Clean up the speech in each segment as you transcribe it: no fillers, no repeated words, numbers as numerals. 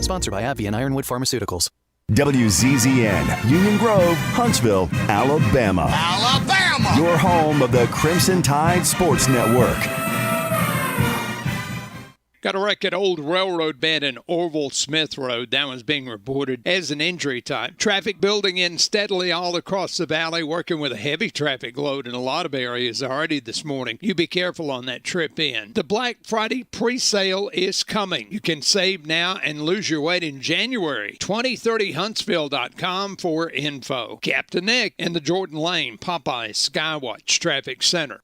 Sponsored by AbbVie and Ironwood Pharmaceuticals. WZZN, Union Grove, Huntsville, Alabama. Alabama! Your home of the Crimson Tide Sports Network. Got a wreck at Old Railroad Bed and Orville Smith Road. That one's being reported as an injury type. Traffic building in steadily all across the valley, working with a heavy traffic load in a lot of areas already this morning. You be careful on that trip in. The Black Friday pre-sale is coming. You can save now and lose your weight in January. 2030huntsville.com for info. Captain Nick in the Jordan Lane Popeye Skywatch Traffic Center.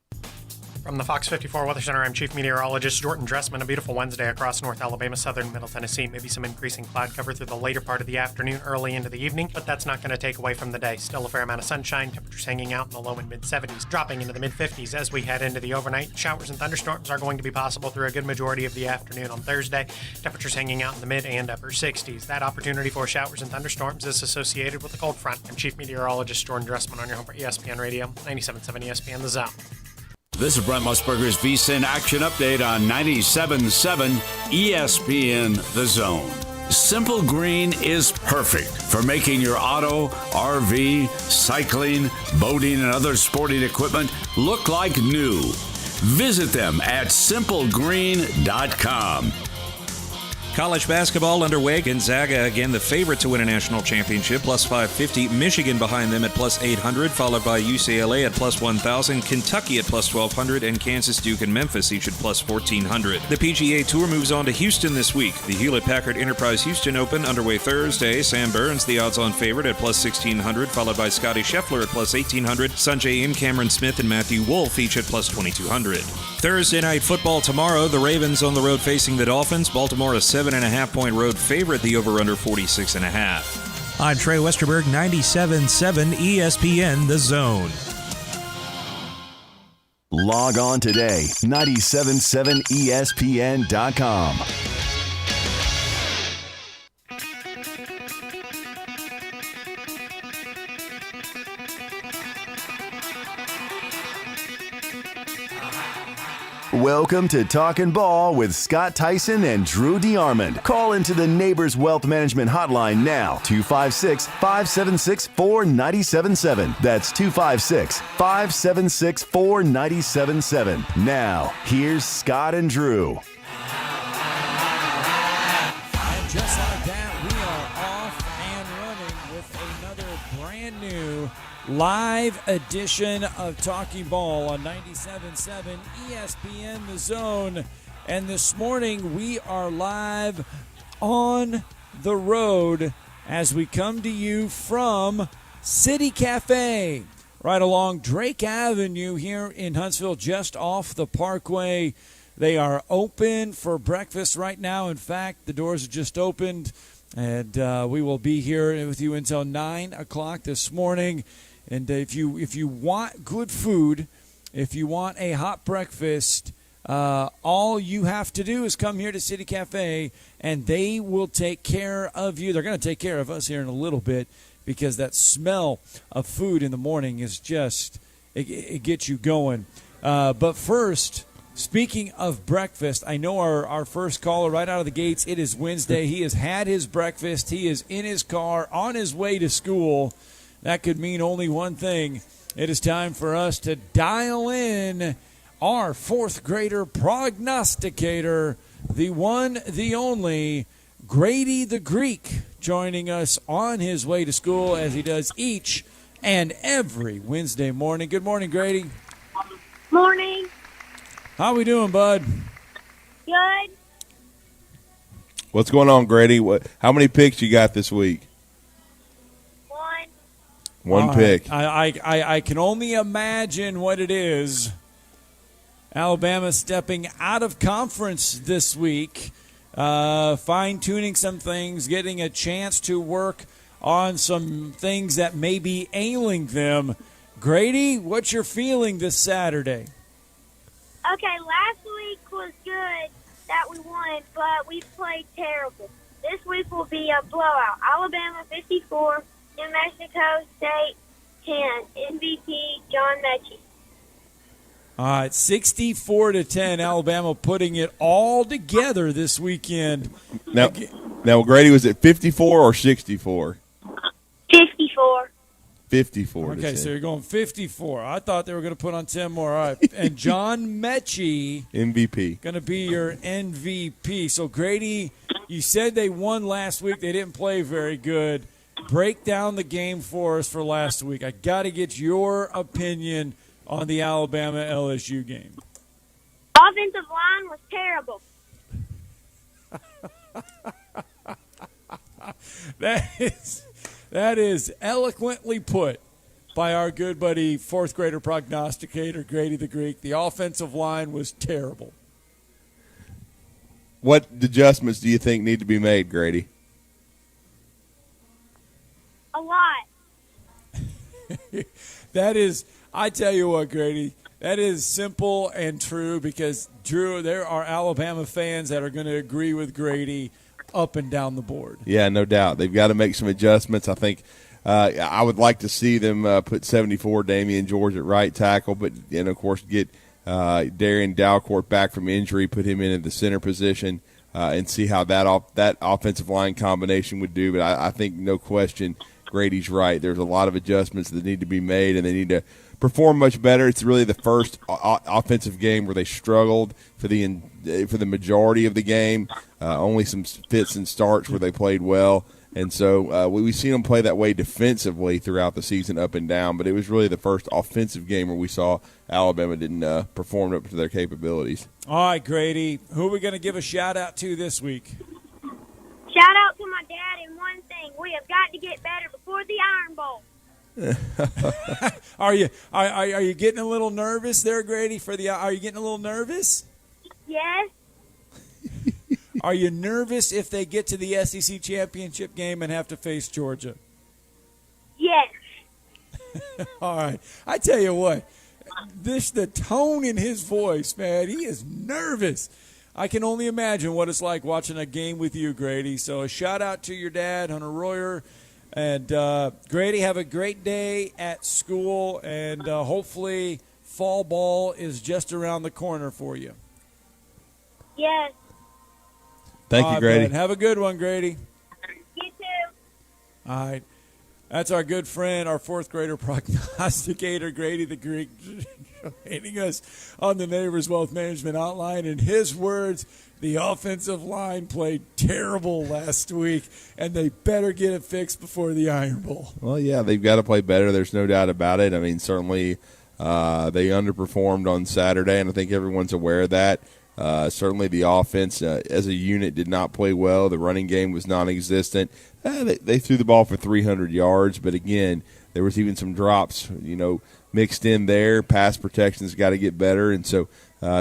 From the Fox 54 Weather Center, I'm Chief Meteorologist Jordan Dressman. A beautiful Wednesday across North Alabama, southern Middle Tennessee. Maybe some increasing cloud cover through the later part of the afternoon, early into the evening, but that's not going to take away from the day. Still a fair amount of sunshine, temperatures hanging out in the low and mid-70s, dropping into the mid-50s as we head into the overnight. Showers and thunderstorms are going to be possible through a good majority of the afternoon on Thursday. Temperatures hanging out in the mid and upper 60s. That opportunity for showers and thunderstorms is associated with the cold front. I'm Chief Meteorologist Jordan Dressman on your home for ESPN Radio, 97.7 ESPN The Zone. This is Brent Musburger's VSiN Action Update on 97.7 ESPN The Zone. Simple Green is perfect for making your auto, RV, cycling, boating, and other sporting equipment look like new. Visit them at simplegreen.com. College basketball underway. Gonzaga, again, the favorite to win a national championship, plus 550. Michigan behind them at plus 800, followed by UCLA at plus 1,000, Kentucky at plus 1,200, and Kansas, Duke, and Memphis each at plus 1,400. The PGA Tour moves on to Houston this week. The Hewlett-Packard Enterprise Houston Open underway Thursday. Sam Burns, the odds-on favorite, at plus 1,600, followed by Scotty Scheffler at plus 1,800, Sungjae Im, Cameron Smith, and Matthew Wolff each at plus 2,200. Thursday night football tomorrow. The Ravens on the road facing the Dolphins. Baltimore a 7.5-point road favorite. The over-under 46.5. I'm Trey Westerberg, 97.7 ESPN The Zone. Log on today, 977ESPN.com. Welcome to Talkin Ball with Scott Theisen and Drew DeArmond. Call into the Neighbors Wealth Management Hotline now, 256-576-4977. That's 256-576-4977. Now, here's Scott and Drew. And just like that, we are off and running with another brand new live edition of Talking Ball on 97.7 ESPN The Zone. And this morning we are live on the road as we come to you from City Cafe right along Drake Avenue here in Huntsville, just off the Parkway. They are open for breakfast right now. In fact, the doors are just opened, and we will be here with you until 9 o'clock this morning. And if you want good food, if you want a hot breakfast, all you have to do is come here to City Cafe, and they will take care of you. They're going to take care of us here in a little bit, because that smell of food in the morning is just, it gets you going. But first, speaking of breakfast, I know our first caller right out of the gates, it is Wednesday. He has had his breakfast. He is in his car on his way to school. That could mean only one thing. It is time for us to dial in our fourth grader prognosticator, the one, the only, Grady the Greek, joining us on his way to school as he does each and every Wednesday morning. Good morning, Grady. Morning. How we doing, bud? Good. What's going on, Grady? How many picks you got this week? One pick. I can only imagine what it is. Alabama stepping out of conference this week, fine-tuning some things, getting a chance to work on some things that may be ailing them. Grady, what's your feeling this Saturday? Okay, last week was good that we won, but we played terrible. This week will be a blowout. Alabama 54. New Mexico State 10. MVP John Mechie. All right, 64-10. Alabama putting it all together this weekend. Now, Now, Grady, was it 54 or 64? 54. 54. Okay, so you're going 54. I thought they were going to put on 10 more. All right. And John Mechie, MVP. going to be your MVP. So, Grady, you said they won last week. They didn't play very good. Break down the game for us for last week. I got to get your opinion on the Alabama-LSU game. Offensive line was terrible. That is eloquently put by our good buddy, fourth grader prognosticator, Grady the Greek. The offensive line was terrible. What adjustments do you think need to be made, Grady? A lot. That is, I tell you what, Grady, that is simple and true because, Drew, there are Alabama fans that are going to agree with Grady up and down the board. Yeah, no doubt. They've got to make some adjustments. I think I would like to see them put 74 Damian George at right tackle, and of course get Darian Dalcourt back from injury, put him in the center position, and see how that offensive line combination would do. But I think no question Grady's right. There's a lot of adjustments that need to be made, and they need to perform much better. It's really the first offensive game where they struggled for the majority of the game. Only some fits and starts where they played well. And so we've seen them play that way defensively throughout the season up and down, but it was really the first offensive game where we saw Alabama didn't perform up to their capabilities. All right, Grady, who are we going to give a shout-out to this week? Shout out to my dad and one thing. We have got to get better before the Iron Bowl. Are you getting a little nervous there, Grady? Are you getting a little nervous? Yes. Are you nervous if they get to the SEC championship game and have to face Georgia? Yes. All right. I tell you what, the tone in his voice, man, he is nervous. I can only imagine what it's like watching a game with you, Grady. So a shout out to your dad, Hunter Royer. And Grady, have a great day at school, and hopefully fall ball is just around the corner for you. Yes. Thank you, Grady. Man. Have a good one, Grady. You too. All right. That's our good friend, our fourth grader prognosticator, Grady the Greek, joining us on the Neighbors Wealth Management Hotline. In his words, the offensive line played terrible last week, and they better get it fixed before the Iron Bowl. Well, yeah, they've got to play better. There's no doubt about it. I mean, certainly they underperformed on Saturday, and I think everyone's aware of that. Certainly the offense as a unit did not play well. The running game was non-existent. They threw the ball for 300 yards, but again, there was even some drops, mixed in there. Pass protection's got to get better, and so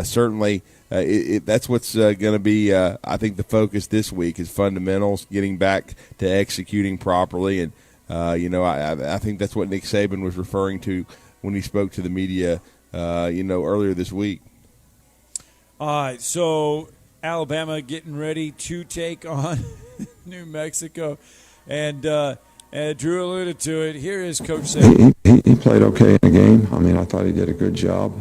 certainly that's what's going to be, I think, the focus this week is fundamentals, getting back to executing properly, and I think that's what Nick Saban was referring to when he spoke to the media, earlier this week. All right, so Alabama getting ready to take on New Mexico. And Drew alluded to it. Here is Coach Saban. He played okay in the game. I mean, I thought he did a good job.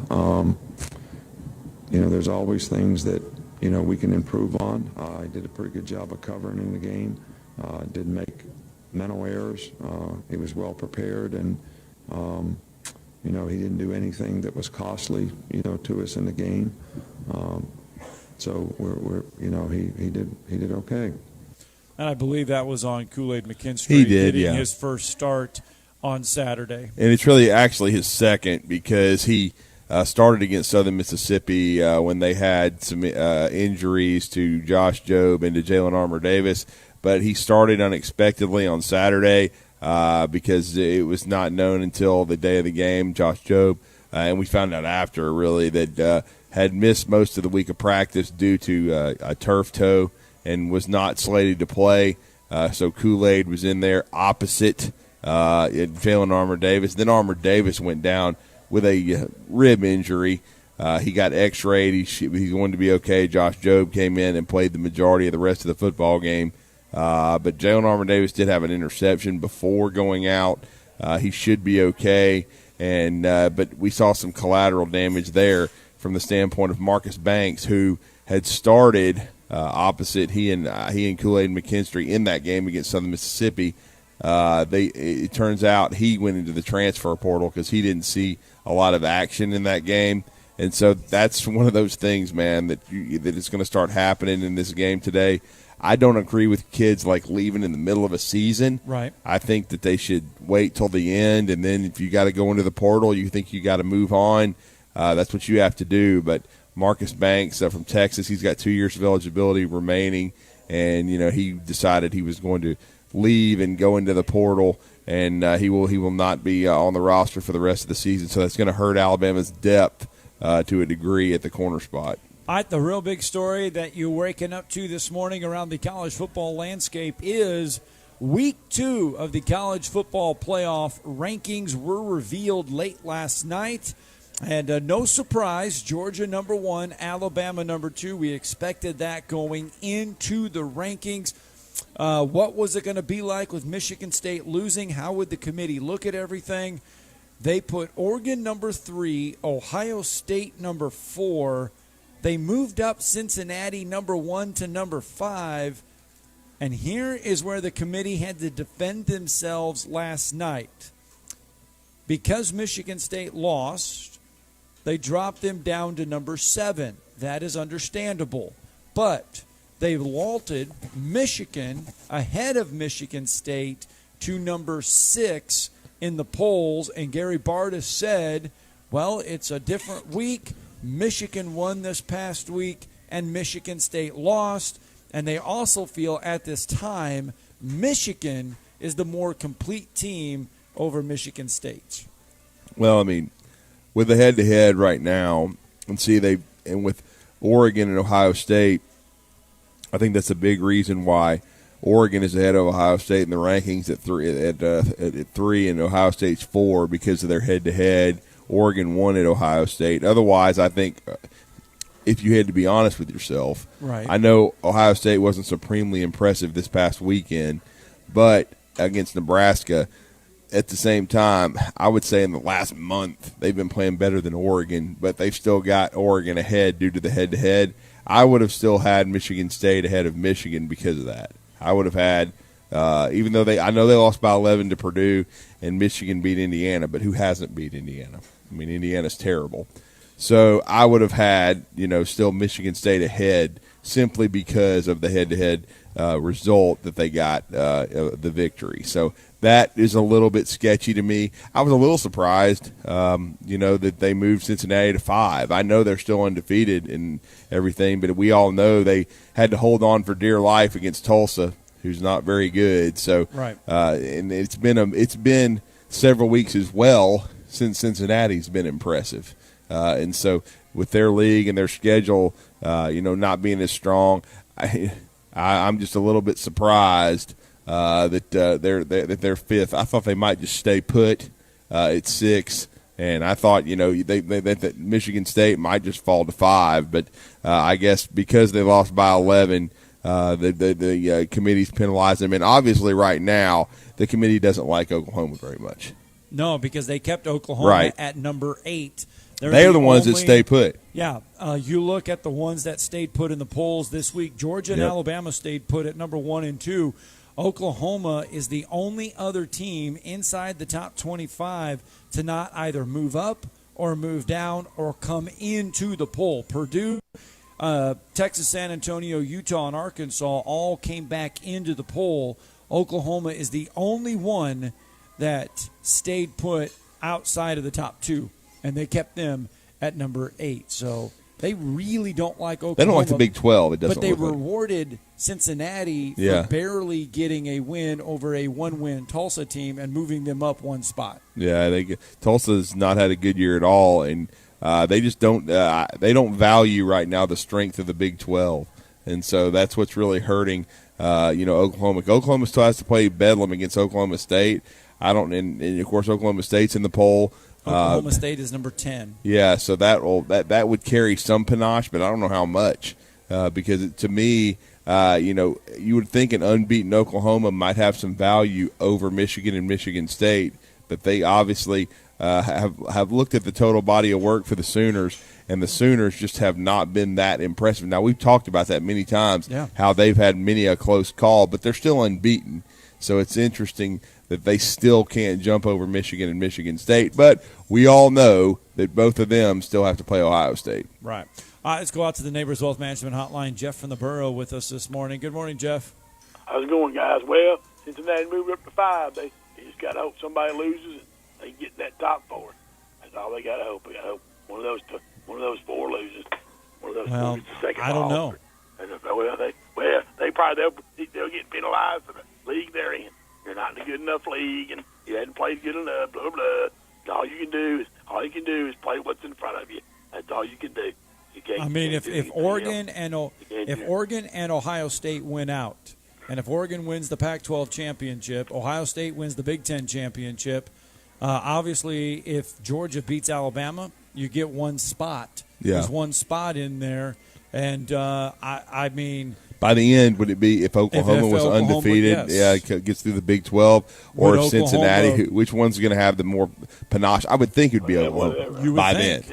There's always things that, we can improve on. He did a pretty good job of covering in the game. Didn't make mental errors. He was well prepared, and, he didn't do anything that was costly, to us in the game. So he did okay. And I believe that was on Kool-Aid McKinstry. He did, getting his first start on Saturday. And it's really actually his second because he started against Southern Mississippi when they had some injuries to Josh Jobe and to Jalen Armour-Davis. But he started unexpectedly on Saturday because it was not known until the day of the game, Josh Jobe. And we found out after, really, that had missed most of the week of practice due to a turf toe and was not slated to play. So Kool-Aid was in there opposite Jalen Armour-Davis. Then Armour-Davis went down with a rib injury. He got x-rayed. He's going to be okay. Josh Jobe came in and played the majority of the rest of the football game. But Jalen Armour-Davis did have an interception before going out. He should be okay. But we saw some collateral damage there from the standpoint of Marcus Banks, who had started opposite. He and Kool-Aid McKinstry in that game against Southern Mississippi. It turns out he went into the transfer portal because he didn't see a lot of action in that game. And so that's one of those things, man, that is going to start happening in this game today. I don't agree with kids like leaving in the middle of a season. Right. I think that they should wait till the end, and then if you got to go into the portal, you think you got to move on, that's what you have to do. But Marcus Banks from Texas, he's got 2 years of eligibility remaining, and he decided he was going to leave and go into the portal, and he will not be on the roster for the rest of the season. So that's going to hurt Alabama's depth to a degree at the corner spot. All right, the real big story that you're waking up to this morning around the college football landscape is Week 2 of the college football playoff rankings were revealed late last night. And no surprise, Georgia number 1, Alabama number 2. We expected that going into the rankings. What was it going to be like with Michigan State losing? How would the committee look at everything? They put Oregon number 3, Ohio State number 4. They moved up Cincinnati number 1 to number 5. And here is where the committee had to defend themselves last night. Because Michigan State lost, they dropped them down to number 7. That is understandable. But they vaulted Michigan ahead of Michigan State to number 6 in the polls. And Gary Barta said, well, it's a different week. Michigan won this past week, and Michigan State lost. And they also feel at this time Michigan is the more complete team over Michigan State. Well, I mean, with the head-to-head right now, and with Oregon and Ohio State, I think that's a big reason why Oregon is ahead of Ohio State in the rankings at 3 and Ohio State's 4 because of their head-to-head. Oregon won at Ohio State. Otherwise, I think if you had to be honest with yourself, right. I know Ohio State wasn't supremely impressive this past weekend, but against Nebraska, at the same time, I would say in the last month they've been playing better than Oregon, but they've still got Oregon ahead due to the head-to-head. I would have still had Michigan State ahead of Michigan because of that. I would have had, even though I know they lost by 11 to Purdue and Michigan beat Indiana, but who hasn't beat Indiana? I mean, Indiana's terrible. So I would have had, still Michigan State ahead simply because of the head-to-head result that they got the victory. So that is a little bit sketchy to me. I was a little surprised, that they moved Cincinnati to 5. I know they're still undefeated and everything, but we all know they had to hold on for dear life against Tulsa, who's not very good. So, right. And it's been several weeks as well since Cincinnati's been impressive. And so with their league and their schedule, not being as strong, I'm just a little bit surprised that they're 5th. I thought they might just stay put at 6, and I thought that Michigan State might just fall to 5. But I guess because they lost by 11, the committee's penalized them, and obviously right now the committee doesn't like Oklahoma very much. No, because they kept Oklahoma right at number 8. They're the ones that stay put. Yeah, you look at the ones that stayed put in the polls this week. Georgia and Alabama stayed put at number 1 and 2. Oklahoma is the only other team inside the top 25 to not either move up or move down or come into the poll. Purdue, Texas, San Antonio, Utah, and Arkansas all came back into the poll. Oklahoma is the only one that stayed put outside of the top 2, and they kept them at number 8. So they really don't like Oklahoma. They don't like the Big 12. It doesn't. But they look rewarded Cincinnati for barely getting a win over a 1-win Tulsa team and moving them up 1 spot. Yeah, Tulsa's not had a good year at all, and they just don't. They don't value right now the strength of the Big 12, and so that's what's really hurting. Oklahoma. Oklahoma still has to play Bedlam against Oklahoma State. And of course Oklahoma State's in the poll. Oklahoma State is number 10. Yeah, so that would carry some panache, but I don't know how much because to me, you would think an unbeaten Oklahoma might have some value over Michigan and Michigan State, but they obviously have looked at the total body of work for the Sooners, and the Sooners just have not been that impressive. Now, we've talked about that many times, how they've had many a close call, but they're still unbeaten. So it's interesting that they still can't jump over Michigan and Michigan State. But we all know that both of them still have to play Ohio State. Right. All right, let's go out to the Neighbors Wealth Management Hotline. Jeff from the Borough with us this morning. Good morning, Jeff. How's it going, guys? Well, Cincinnati moved up to 5. They just got to hope somebody loses and they get in that top 4. That's all they got to hope. They got to hope one of those 4 loses. One of those 4 gets the second I don't ball. know. They probably they'll get penalized for the league they're in. You're not in a good enough league, and you hadn't played good enough. Blah blah. All you can do is play what's in front of you. That's all you can do. You can't. I mean, if Oregon else. Oregon and Ohio State win out, and if Oregon wins the Pac-12 championship, Ohio State wins the Big Ten championship. Obviously, if Georgia beats Alabama, you get one spot. Yeah. There's one spot in there, and I mean. By the end, would it be if Oklahoma was undefeated, gets through the Big 12, or if Cincinnati, which one's going to have the more panache? I would think it would be Oklahoma by then.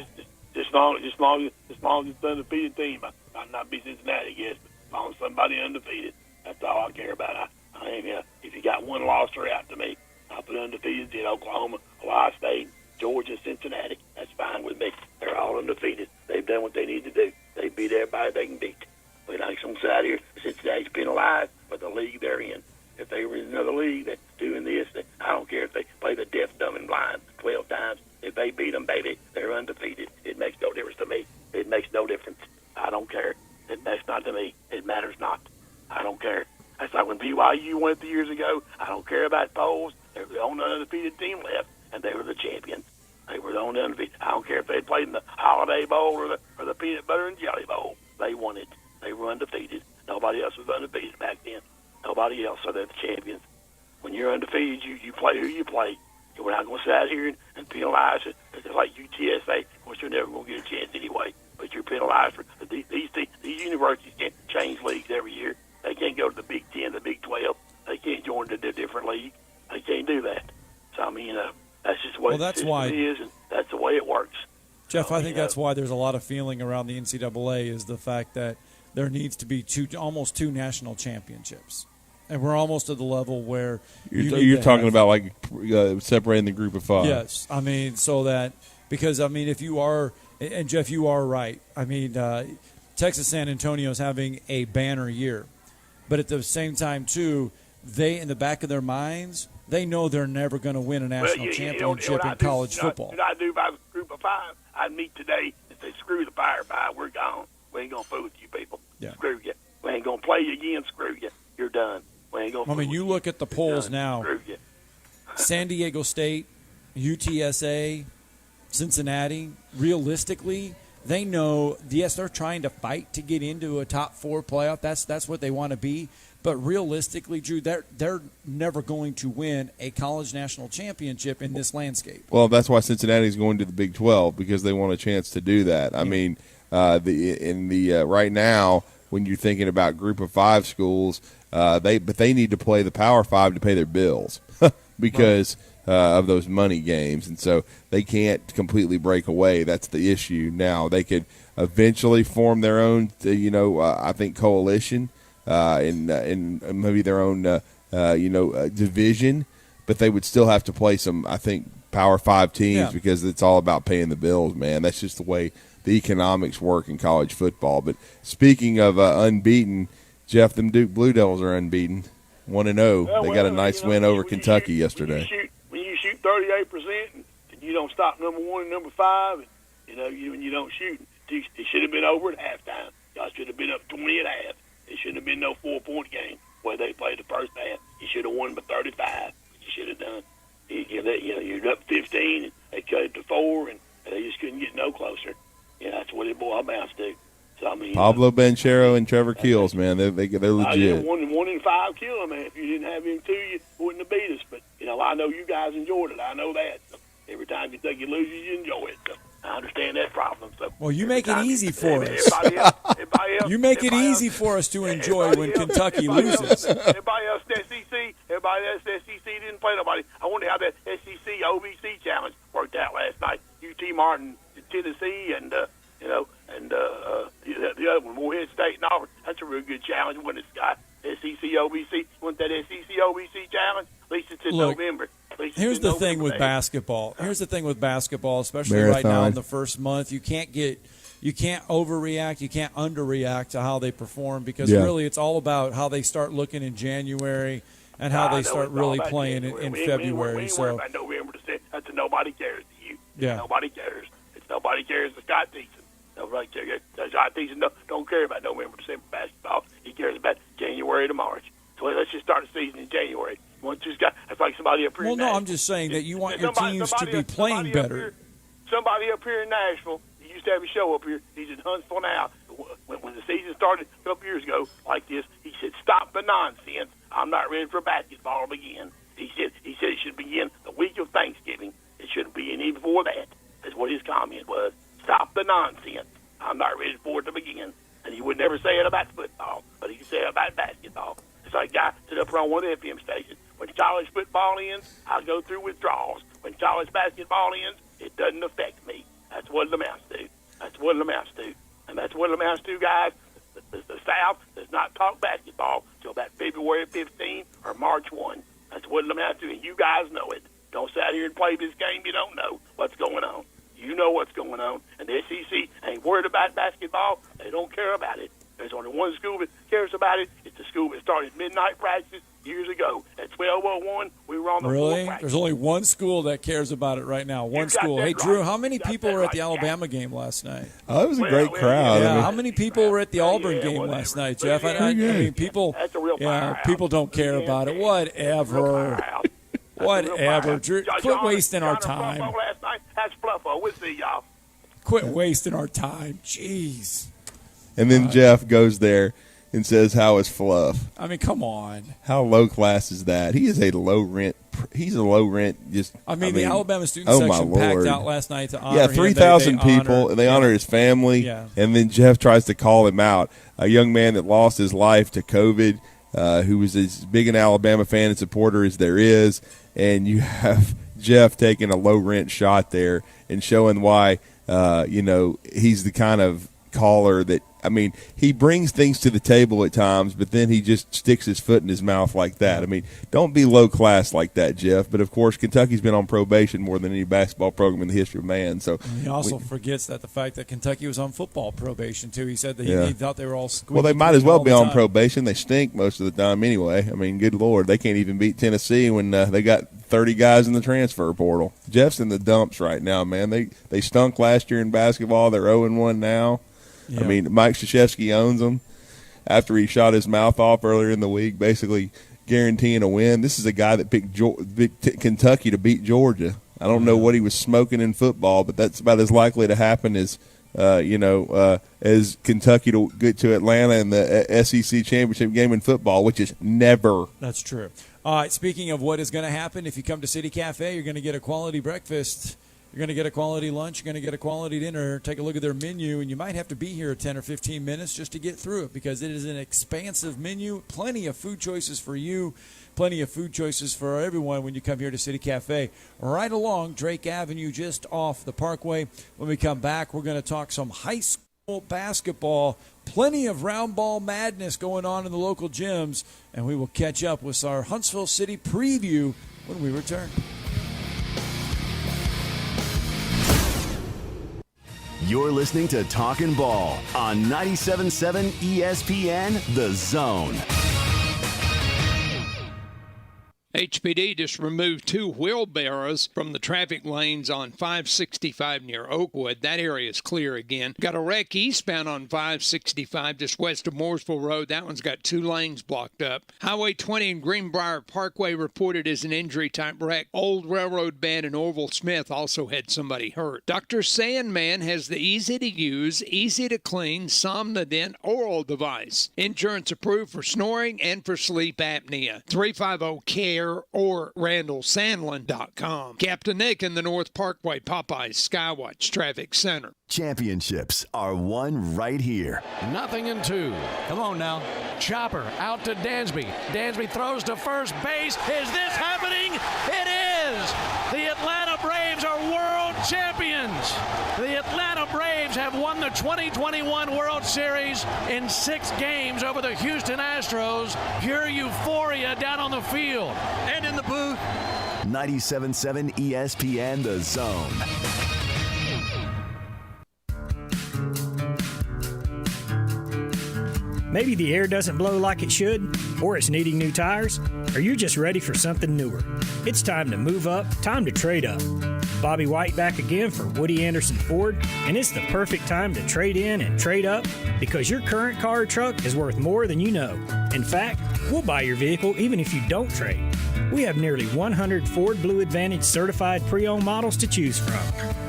Just long as it's an undefeated team, I'd not be Cincinnati, I guess, but as long as somebody undefeated, that's all I care about. I ain't, if you got one loss or out to me, I'll put undefeated in Oklahoma, Ohio State, Georgia, Cincinnati. That's fine with me. They're all undefeated. They've done what they need to do. They beat everybody they can beat. We're not going to sit out here. Cincinnati's penalized for the league they're in. If they were in another league that's doing this, I don't care if they play the deaf, dumb, and blind 12 times. If they beat them, baby, they're undefeated. It makes no difference to me. It makes no difference. I don't care. It makes not to me. It matters not. I don't care. That's like when BYU won it 2 years ago. I don't care about polls. They're the only undefeated team left, and they were the champions. They were the only undefeated. I don't care if they played in the Holiday Bowl or the Peanut Butter and Jelly Bowl. They won it. They were undefeated. Nobody else was undefeated back then. Nobody else, so they're the champions. When you're undefeated, you play who you play. We're not going to sit out here and penalize it. It's like UTSA. Of course, you're never going to get a chance anyway. But you're penalized for these universities can't change leagues every year. They can't go to the Big 10, the Big 12. They can't join the different league. They can't do that. So, I mean, that's just what it is, and that's the way it works. Jeff, I think that's why there's a lot of feeling around the NCAA is the fact that there needs to be almost two national championships. And we're almost at the level where you're talking about like separating the group of 5. Yes, I mean because if you are, and Jeff, you are right. I mean, Texas San Antonio is having a banner year, but at the same time too, they in the back of their minds they know they're never going to win a national championship in college football. What I do by a group of 5, I'd meet today and say, "Screw the Fire 5, we're gone. We ain't gonna fool with you people. Yeah. Screw you. We ain't gonna play you again. Screw you. You're done. We ain't gonna." I mean, you look at the polls now. Screw you. San Diego State, UTSA, Cincinnati. Realistically, they know. Yes, they're trying to fight to get into a top 4 playoff. That's what they want to be. But realistically, Drew, they're never going to win a college national championship in this landscape. Well, that's why Cincinnati's going to the Big 12 because they want a chance to do that. I mean. Right now, when you're thinking about group of 5 schools, they need to play the Power 5 to pay their bills because of those money games, and so they can't completely break away. That's the issue. Now they could eventually form their own, I think coalition in maybe their own, division, but they would still have to play some, I think, Power 5 teams because it's all about paying the bills, man. That's just the way the economics work in college football. But speaking of unbeaten, Jeff, them Duke Blue Devils are unbeaten, 1-0. They got a nice win over Kentucky yesterday. When you shoot 38% and you don't stop number 1 and number 5, and you don't shoot, it should have been over at halftime. Y'all should have been up 20 at half. It shouldn't have been no 4-point game where they played the first half. You should have won by 35. You should have done. You're up 15, and they cut it to 4, and they just couldn't get no closer. That's what it boils down to. So, I mean, Pablo Banchero and Trevor Keels, man, they're legit. 1 in 5 kill him, man. If you didn't have him too, you wouldn't have beat us. But I know you guys enjoyed it. I know that. So every time Kentucky loses, you enjoy it. So I understand that problem. So well, you make it easy for us. You make it easy for us to enjoy when Kentucky loses. Everybody else in the SEC didn't play nobody. I wonder how that SEC OVC challenge worked challenge when it's got SEC OBC. Want that SEC OBC challenge? At least it's in November. Here's the thing with basketball. Especially right now in the first month. You can't overreact. You can't underreact to how they perform because really it's all about how they start looking in January and how they start really playing in February. We ain't worried about November, December. That's a nobody cares to you. Yeah. Nobody cares. It's nobody cares to Scott Theisen. Nobody cares. Scott Theisen don't care about November, December basketball. He cares about January to March. So let's just start the season in January. That's like somebody up here. Well, no, I'm just saying that you want your teams to be playing better. Somebody up here in Nashville, he used to have a show up here. He's in Huntsville now. When the season started a couple years ago like this, he said, "Stop the nonsense. I'm not ready for basketball to begin." He said it should begin the week of Thanksgiving. It shouldn't be any before that. That's what his comment was. Stop the nonsense. I'm not ready for it to begin. And he would never say it about football, but he could say it about basketball. It's like a guy sit up on one of the FM stations. When college football ends, I go through withdrawals. When college basketball ends, it doesn't affect me. That's what it amounts to. That's what it amounts to. And that's what it amounts to, guys. The South does not talk basketball until about February 15 or March 1. That's what it amounts to, and you guys know it. Don't sit out here and play this game. You don't know what's going on. You know what's going on. And the SEC ain't worried about basketball. They don't care about it. There's only one school that cares about it. It's the school that started midnight practice years ago. At 12:01, we were on the floor practice. There's only one school that cares about it right now. One school. Hey, Drew, how many people were at the Alabama game last night? Oh, it was a great crowd. Yeah, how many people were at the Auburn game last night, Jeff? I mean, people. That's a real people don't care about it. Whatever. Whatever. Drew, quit wasting our time. Last night. That's Fluffo. We'll see y'all. Quit wasting our time. Jeez. And then Jeff goes there and says, "How is Fluff?" I mean, come on. How low class is that? He is a low rent. He's a low rent. The Alabama student section packed out last night to honor him. 3,000 people, and they honor his family. Yeah. And then Jeff tries to call him out. A young man that lost his life to COVID, who was as big an Alabama fan and supporter as there is, and you have Jeff taking a low rent shot there and showing why he's the kind of caller that, I mean, he brings things to the table at times, but then he just sticks his foot in his mouth like that. I mean, don't be low class like that, Jeff. But, of course, Kentucky's been on probation more than any basketball program in the history of man. So he also forgets that the fact that Kentucky was on football probation, too. He said that he thought they were all squeaky. Well, they might as well be on probation. They stink most of the time anyway. I mean, good Lord, they can't even beat Tennessee when they got 30 guys in the transfer portal. Jeff's in the dumps right now, man. They stunk last year in basketball. They're 0-1 now. Yeah. I mean, Mike Krzyzewski owns them after he shot his mouth off earlier in the week, basically guaranteeing a win. This is a guy that picked Kentucky to beat Georgia. I don't know what he was smoking in football, but that's about as likely to happen as Kentucky to get to Atlanta in the SEC championship game in football, which is never. That's true. All right, speaking of what is going to happen, if you come to City Cafe, you're going to get a quality breakfast. You're going to get a quality lunch. You're going to get a quality dinner. Take a look at their menu, and you might have to be here 10 or 15 minutes just to get through it because it is an expansive menu. Plenty of food choices for you. Plenty of food choices for everyone when you come here to City Cafe. Right along Drake Avenue, just off the Parkway. When we come back, we're going to talk some high school basketball. Plenty of round ball madness going on in the local gyms, and we will catch up with our Huntsville City preview when we return. You're listening to Talkin Ball on 97.7 ESPN, The Zone. HPD just removed 2 wheelbarrows from the traffic lanes on 565 near Oakwood. That area is clear again. Got a wreck eastbound on 565 just west of Mooresville Road. That one's got 2 lanes blocked up. Highway 20 and Greenbrier Parkway reported as an injury-type wreck. Old Railroad Band and Orville Smith also had somebody hurt. Dr. Sandman has the easy-to-use, easy-to-clean Somnodent oral device. Insurance approved for snoring and for sleep apnea. 350-CARE or RandallSandlin.com. Captain Nick in the North Parkway, Popeyes Skywatch Traffic Center. Championships are won right here. 0-2. Come on now. Chopper out to Dansby. Dansby throws to first base. Is this happening? It is! The Atlanta Braves are world champions! wins. The Atlanta Braves have won the 2021 World Series in 6 games over the Houston Astros. Pure euphoria down on the field and in the booth. 97.7 ESPN The Zone. Maybe the air doesn't blow like it should, or it's needing new tires, or you're just ready for something newer. It's time to move up, time to trade up. Bobby White back again for Woody Anderson Ford, and it's the perfect time to trade in and trade up because your current car or truck is worth more than you know. In fact, we'll buy your vehicle even if you don't trade. We have nearly 100 Ford Blue Advantage certified pre-owned models to choose from.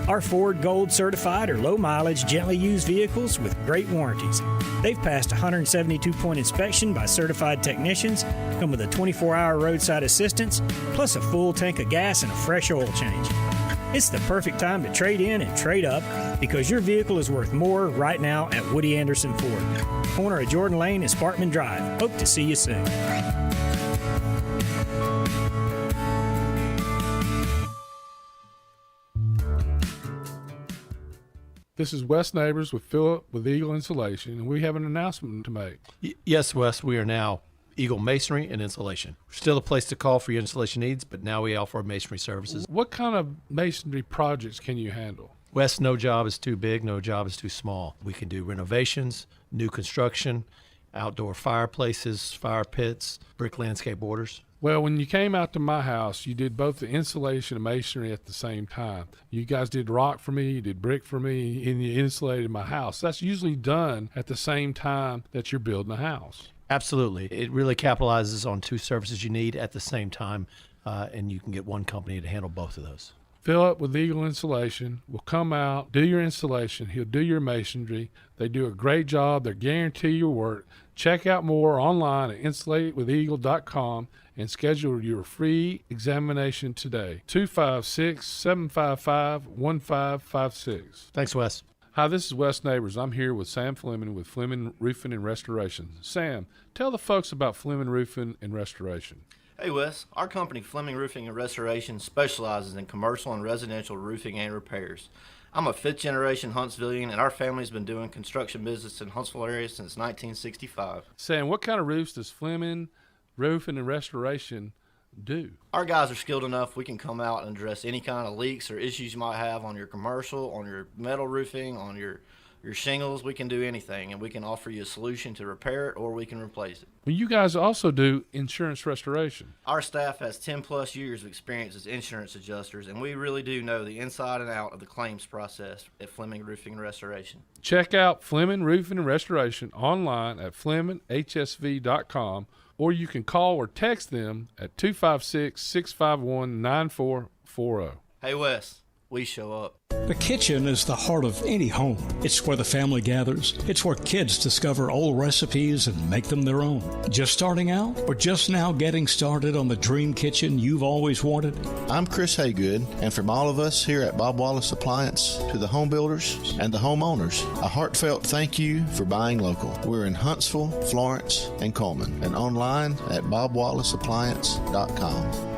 Our Ford Gold certified or low mileage, gently used vehicles with great warranties. They've passed 172-point inspection by certified technicians, come with a 24-hour roadside assistance, plus a full tank of gas and a fresh oil change. It's the perfect time to trade in and trade up because your vehicle is worth more right now at Woody Anderson Ford. Corner of Jordan Lane and Sparkman Drive. Hope to see you soon. This is Wes Neighbors with Philip with Eagle Insulation, and we have an announcement to make. Yes, Wes, we are now Eagle Masonry and Insulation. We're still a place to call for your insulation needs, but now we offer masonry services. What kind of masonry projects can you handle? Wes, no job is too big, no job is too small. We can do renovations, new construction, outdoor fireplaces, fire pits, brick landscape borders. Well, when you came out to my house, you did both the insulation and masonry at the same time. You guys did rock for me, you did brick for me, and you insulated my house. That's usually done at the same time that you're building a house. Absolutely. It really capitalizes on 2 services you need at the same time, and you can get one company to handle both of those. Philip with Eagle Insulation will come out, do your installation. He'll do your masonry. They do a great job. They guarantee your work. Check out more online at insulatedwitheagle.com and schedule your free examination today. 256-755-1556. Thanks, Wes. Hi, this is Wes Neighbors. I'm here with Sam Fleming with Fleming Roofing and Restoration. Sam, tell the folks about Fleming Roofing and Restoration. Hey Wes, our company Fleming Roofing and Restoration specializes in commercial and residential roofing and repairs. I'm a 5th generation Huntsvillian, and our family's been doing construction business in Huntsville area since 1965. Sam, what kind of roofs does Fleming Roofing and Restoration do? Our guys are skilled enough we can come out and address any kind of leaks or issues you might have on your commercial, on your metal roofing, on your shingles. We can do anything, and we can offer you a solution to repair it or we can replace it. Well, you guys also do insurance restoration. Our staff has 10 plus years of experience as insurance adjusters, and we really do know the inside and out of the claims process at Fleming Roofing and Restoration. Check out Fleming Roofing and Restoration online at FlemingHSV.com, or you can call or text them at 256-651-9440. Hey Wes, we show up. The kitchen is the heart of any home. It's where the family gathers. It's where kids discover old recipes and make them their own. Just starting out or just now getting started on the dream kitchen you've always wanted? I'm Chris Haygood, and from all of us here at Bob Wallace Appliance to the home builders and the homeowners, a heartfelt thank you for buying local. We're in Huntsville, Florence, and Coleman, and online at bobwallaceappliance.com.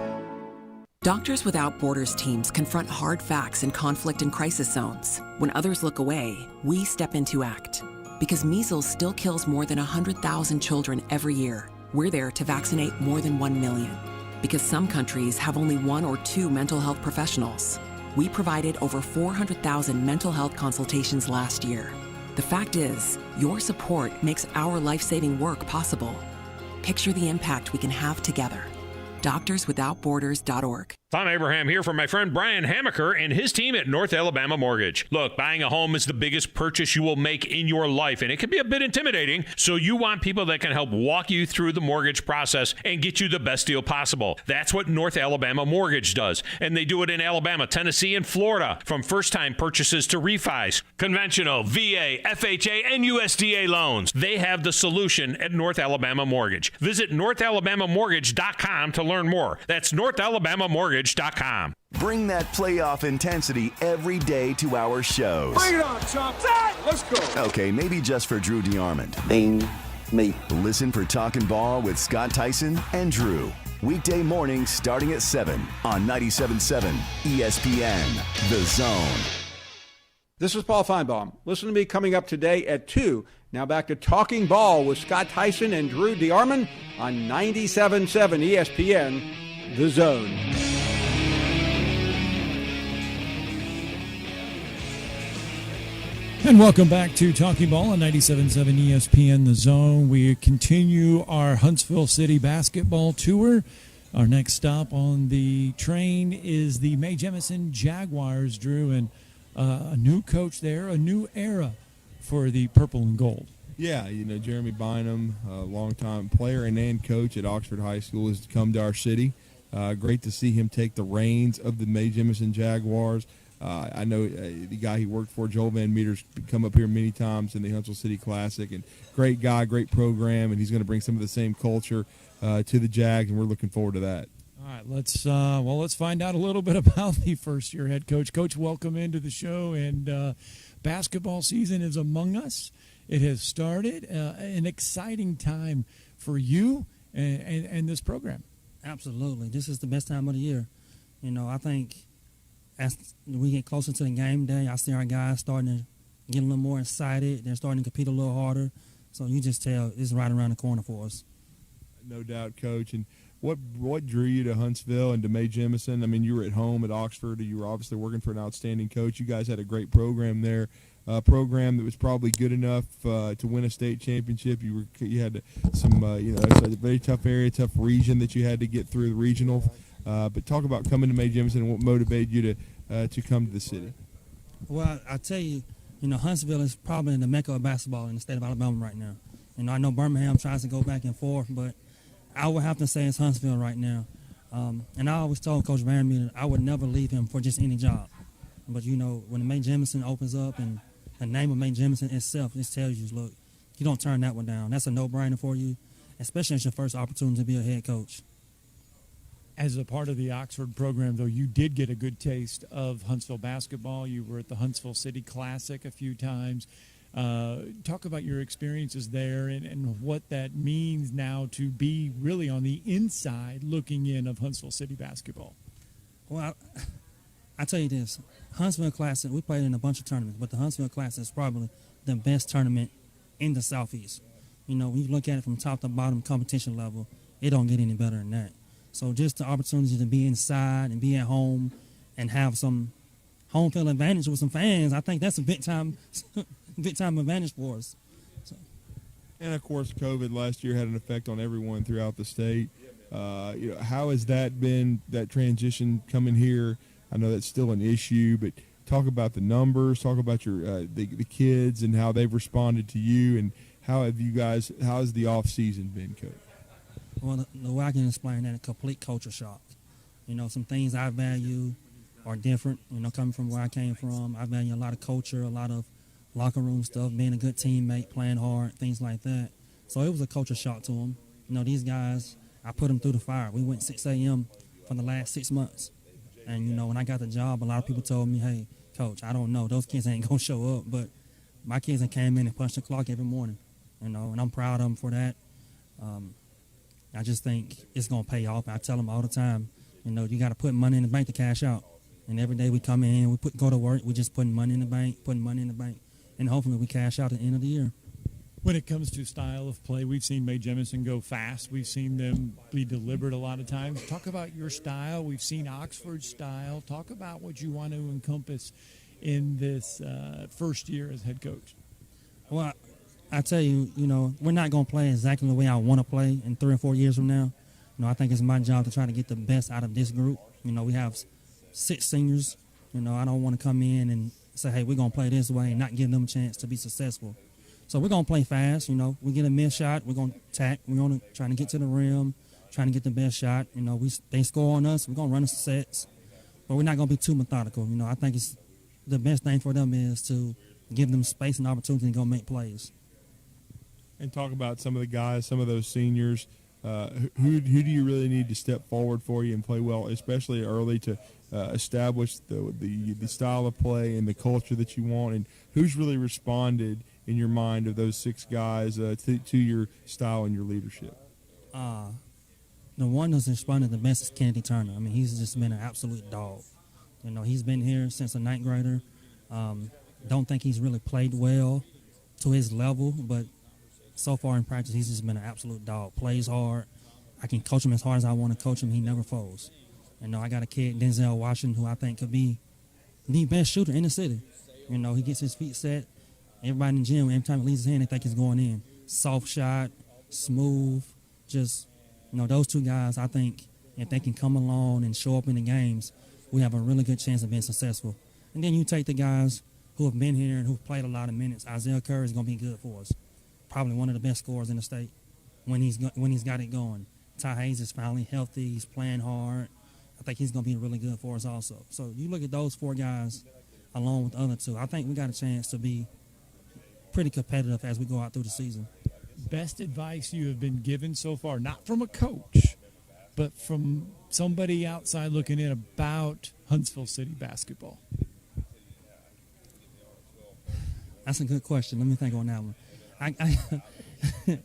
Doctors Without Borders teams confront hard facts in conflict and crisis zones. When others look away, we step in to act. Because measles still kills more than 100,000 children every year, we're there to vaccinate more than 1 million. Because some countries have only 1 or 2 mental health professionals, we provided over 400,000 mental health consultations last year. The fact is, your support makes our life-saving work possible. Picture the impact we can have together. DoctorsWithoutBorders.org. Tom Abraham here for my friend Brian Hamaker and his team at North Alabama Mortgage. Look, buying a home is the biggest purchase you will make in your life, and it can be a bit intimidating, so you want people that can help walk you through the mortgage process and get you the best deal possible. That's what North Alabama Mortgage does, and they do it in Alabama, Tennessee, and Florida, from first-time purchases to refis, conventional, VA, FHA, and USDA loans. They have the solution at North Alabama Mortgage. Visit NorthAlabamaMortgage.com to learn more. That's NorthAlabamaMortgage.com. Bring that playoff intensity every day to our shows. Bring it on, Chomps. Let's go. Okay, maybe just for Drew DeArmond. Ding, me. Listen for Talkin Ball with Scott Tyson and Drew. Weekday mornings starting at 7 on 97.7 ESPN, The Zone. This is Paul Feinbaum. Listen to me coming up today at 2. Now back to Talking Ball with Scott Tyson and Drew DeArmond on 97.7 ESPN, The Zone. And welcome back to Talking Ball on 97.7 ESPN, The Zone. We continue our Huntsville City basketball tour. Our next stop on the train is the Mae Jemison Jaguars, Drew, and a new coach there, a new era for the purple and gold. Yeah, Jeremy Bynum, a longtime player and coach at Oxford High School, has come to our city. Great to see him take the reins of the Mae Jemison Jaguars. I know the guy he worked for, Joel Van Meter's come up here many times in the Huntsville City Classic, and great guy, great program, and he's going to bring some of the same culture to the Jags, and we're looking forward to that. All right, let's find out a little bit about the first-year head coach. Coach, welcome into the show, and basketball season is among us. It has started, an exciting time for you and this program. Absolutely. This is the best time of the year. I think as we get closer to the game day, I see our guys starting to get a little more excited. They're starting to compete a little harder. So you just tell it's right around the corner for us. No doubt, Coach. And what drew you to Huntsville and to Mae Jemison? I mean, you were at home at Oxford. You were obviously working for an outstanding coach. You guys had a great program there, a program that was probably good enough to win a state championship. You had some, it's a very tough area, tough region that you had to get through the regional. But talk about coming to Mae Jemison and what motivated you to come to the city. Well, I tell you, Huntsville is probably the mecca of basketball in the state of Alabama right now. I know Birmingham tries to go back and forth, but I would have to say it's Huntsville right now. And I always told Coach Van Meter I would never leave him for just any job. But, when the Mae Jemison opens up and the name of Mae Jemison itself just tells you, look, you don't turn that one down. That's a no-brainer for you, especially as your first opportunity to be a head coach. As a part of the Oxford program, though, you did get a good taste of Huntsville basketball. You were at the Huntsville City Classic a few times. Talk about your experiences there and what that means now to be really on the inside looking in of Huntsville City basketball. Well, I tell you this. Huntsville Classic, we played in a bunch of tournaments, but the Huntsville Classic is probably the best tournament in the Southeast. When you look at it from top to bottom competition level, it don't get any better than that. So just the opportunity to be inside and be at home and have some home field advantage with some fans, I think that's a big time advantage for us. So. And of course, COVID last year had an effect on everyone throughout the state. How has that been, that transition coming here? I know that's still an issue, but talk about the numbers, talk about your the kids and how they've responded to you, and how has the off season been, Coach? Well, the way I can explain that, a complete culture shock. Some things I value are different, coming from where I came from. I value a lot of culture, a lot of locker room stuff, being a good teammate, playing hard, things like that. So it was a culture shock to them. These guys, I put them through the fire. We went 6 a.m. for the last 6 months. And, when I got the job, a lot of people told me, hey, Coach, I don't know. Those kids ain't going to show up. But my kids that came in and punched the clock every morning, and I'm proud of them for that. I just think it's going to pay off. I tell them all the time, you got to put money in the bank to cash out. And every day we come in, we go to work, we just putting money in the bank, and hopefully we cash out at the end of the year. When it comes to style of play, we've seen Mae Jemison go fast. We've seen them be deliberate a lot of times. Talk about your style. We've seen Oxford's style. Talk about what you want to encompass in this first year as head coach. Well, I tell you, we're not going to play exactly the way I want to play in 3 or 4 years from now. I think it's my job to try to get the best out of this group. We have 6 seniors. I don't want to come in and say, hey, we're going to play this way and not give them a chance to be successful. So we're going to play fast. We get a missed shot, we're going to attack. We're going to try to get to the rim, trying to get the best shot. They score on us, we're going to run the sets. But we're not going to be too methodical. I think it's the best thing for them is to give them space and opportunity to go make plays. And talk about some of the guys, some of those seniors. Who do you really need to step forward for you and play well, especially early, to establish the style of play and the culture that you want? And who's really responded in your mind of those 6 guys to your style and your leadership? The one that's responded the best is Kennedy Turner. He's just been an absolute dog. He's been here since a 9th grader. Don't think he's really played well to his level, but so far in practice, he's just been an absolute dog. Plays hard. I can coach him as hard as I want to coach him. He never folds. I got a kid, Denzel Washington, who I think could be the best shooter in the city. He gets his feet set. Everybody in the gym, every time he leaves his hand, they think he's going in. Soft shot, smooth. Just, those two guys, I think, if they can come along and show up in the games, we have a really good chance of being successful. And then you take the guys who have been here and who've played a lot of minutes. Isaiah Curry is going to be good for us. Probably one of the best scorers in the state when he's got it going. Ty Hayes is finally healthy. He's playing hard. I think he's going to be really good for us also. So you look at those four guys along with the other two, I think we got a chance to be pretty competitive as we go out through the season. Best advice you have been given so far, not from a coach, but from somebody outside looking in about Huntsville City basketball? That's a good question. Let me think on that one.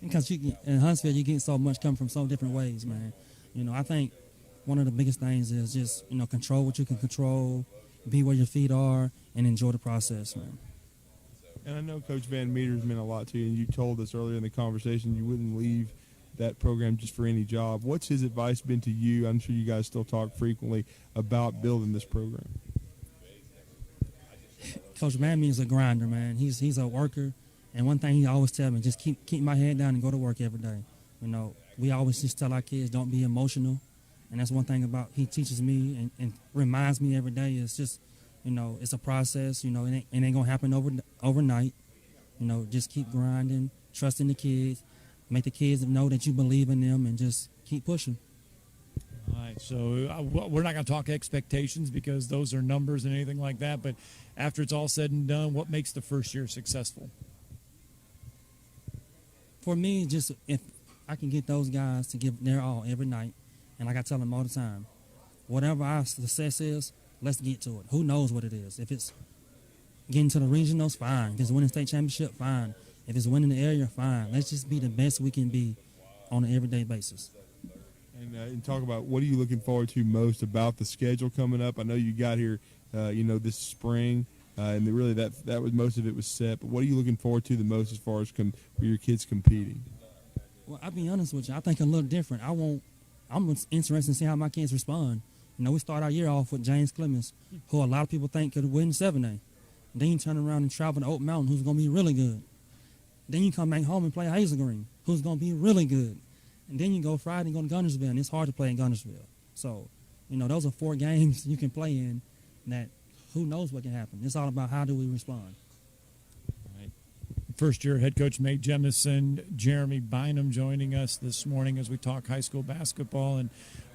Because in Huntsville, you get so much coming from so different ways, man. I think one of the biggest things is just, control what you can control, be where your feet are, and enjoy the process, man. And I know Coach Van Meter's meant a lot to you, and you told us earlier in the conversation you wouldn't leave that program just for any job. What's his advice been to you? I'm sure you guys still talk frequently about building this program. Coach Van Meter's a grinder, man. He's a worker. And one thing he always tells me, just keep my head down and go to work every day. We always just tell our kids, don't be emotional. And that's one thing about he teaches me and reminds me every day is just, it's a process. It ain't going to happen overnight. Just keep grinding, trusting the kids, make the kids know that you believe in them, and just keep pushing. All right, so we're not going to talk expectations because those are numbers and anything like that. But after it's all said and done, what makes the first year successful? For me, just if I can get those guys to give their all every night, and like I tell them all the time, whatever our success is, let's get to it. Who knows what it is? If it's getting to the regionals, fine. If it's winning state championship, fine. If it's winning the area, fine. Let's just be the best we can be on an everyday basis. And talk about what are you looking forward to most about the schedule coming up? I know you got here, this spring, and really that was most of it was set. But what are you looking forward to the most as far as for your kids competing? Well, I'll be honest with you. I think a little different. I'm interested to see how my kids respond. We start our year off with James Clemens, who a lot of people think could win 7A. Then you turn around and travel to Oak Mountain, who's going to be really good. Then you come back home and play Hazel Green, who's going to be really good. And then you go Friday and go to Gunnersville, and it's hard to play in Gunnersville. So, those are 4 games you can play in that who knows what can happen. It's all about how do we respond. Right. First-year head coach Mae Jemison, Jeremy Bynum joining us this morning as we talk high school basketball. And,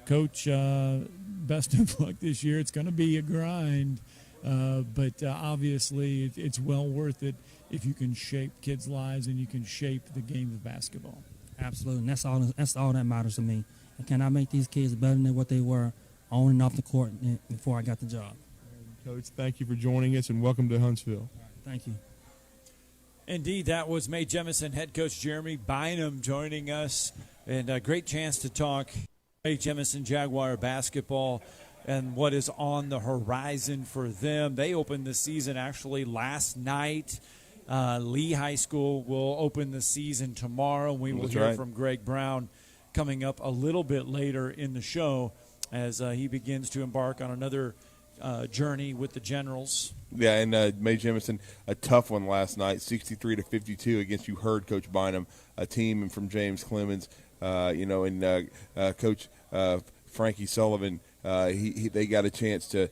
Coach, best of luck this year. It's going to be a grind, but obviously it's well worth it if you can shape kids' lives and you can shape the game of basketball. Absolutely, and that's all that matters to me. And can I make these kids better than what they were on and off the court before I got the job? Coach, thank you for joining us, and welcome to Huntsville. Thank you. Indeed, that was Mae Jemison head coach Jeremy Bynum joining us, and a great chance to talk Mae Jemison Jaguar basketball and what is on the horizon for them. They opened the season actually last night. Lee High School will open the season tomorrow. We will hear from Greg Brown coming up a little bit later in the show as he begins to embark on another journey with the Generals. Yeah, and Mae Jemison, a tough one last night, 63-52 against, you heard Coach Bynum, a team from James Clemens, and Coach Frankie Sullivan. They got a chance to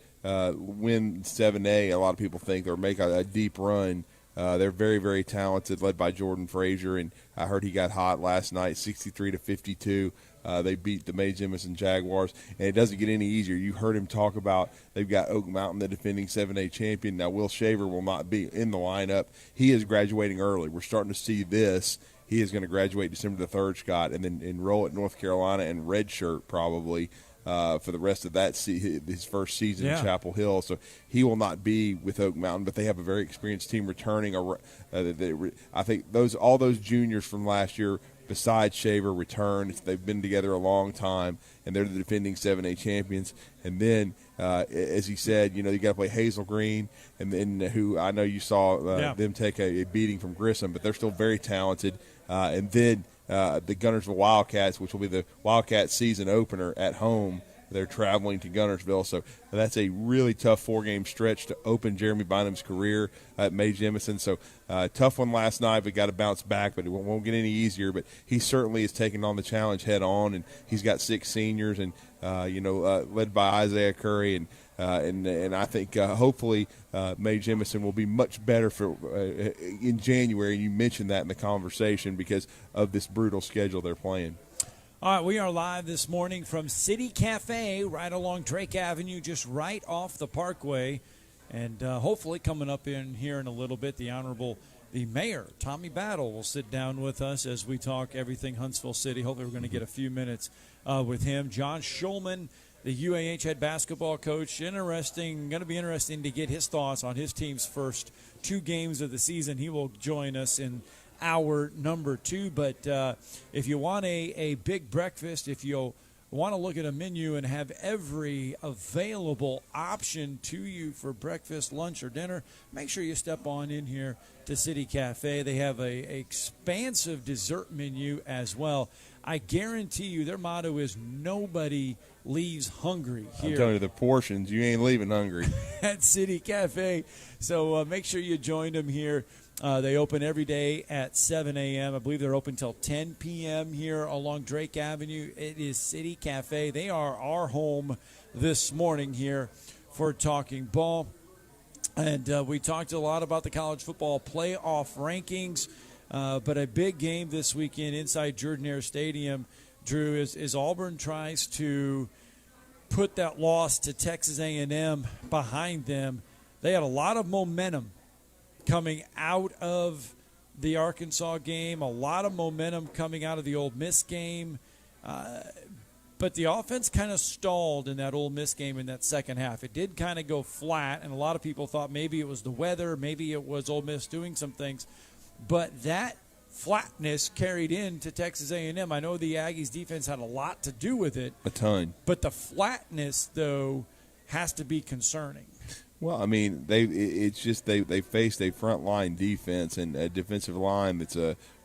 win 7A. A lot of people think, or make a deep run. They're very, very talented, led by Jordan Frazier, and I heard he got hot last night, 63-52. They beat the Mae Jemison Jaguars, and it doesn't get any easier. You heard him talk about they've got Oak Mountain, the defending 7A champion. Now, Will Shaver will not be in the lineup. He is graduating early. We're starting to see this. He is going to graduate December the 3rd, Scott, and then enroll at North Carolina and redshirt probably for the rest of that his first season in Chapel Hill. So he will not be with Oak Mountain, but they have a very experienced team returning. I think all those juniors from last year besides Shaver, return. They've been together a long time, and they're the defending 7A champions. And then, as he said, you got to play Hazel Green, and then who I know you saw them take a beating from Grissom, but they're still very talented. And then the Guntersville Wildcats, which will be the Wildcats season opener at home. They're traveling to Guntersville, so that's a really tough 4-game stretch to open Jeremy Bynum's career at Mae Jemison. So tough one last night, but got to bounce back, but it won't get any easier. But he certainly is taking on the challenge head on, and he's got 6 seniors, and led by Isaiah Curry, and I think hopefully Mae Jemison will be much better for in January. You mentioned that in the conversation because of this brutal schedule they're playing. All right, we are live this morning from City Cafe right along Drake Avenue, just right off the Parkway. And hopefully coming up in here in a little bit, the mayor, Tommy Battle, will sit down with us as we talk everything Huntsville City. Hopefully we're going to get a few minutes with him. John Schulman, the UAH head basketball coach, going to be interesting to get his thoughts on his team's first 2 games of the season. He will join us in hour number 2. But if you want a big breakfast, if you want to look at a menu and have every available option to you for breakfast, lunch, or dinner, make sure you step on in here to City Cafe. They have a expansive dessert menu as well. I guarantee you their motto is nobody leaves hungry here. I'm telling you, the portions, you ain't leaving hungry. At City Cafe. So make sure you join them here. They open every day at 7 a.m. I believe they're open till 10 p.m. here along Drake Avenue. It is City Cafe. They are our home this morning here for Talking Ball. And we talked a lot about the college football playoff rankings, but a big game this weekend inside Jordan-Hare Stadium, Drew, is Auburn tries to put that loss to Texas A&M behind them. They had a lot of momentum coming out of the Arkansas game, a lot of momentum coming out of the Ole Miss game. But the offense kind of stalled in that Ole Miss game in that second half. It did kind of go flat, and a lot of people thought maybe it was the weather, maybe it was Ole Miss doing some things. But that flatness carried into Texas A&M. I know the Aggies' defense had a lot to do with it. A ton. But the flatness, though, has to be concerning. Well, I mean, they faced a front-line defense and a defensive line that's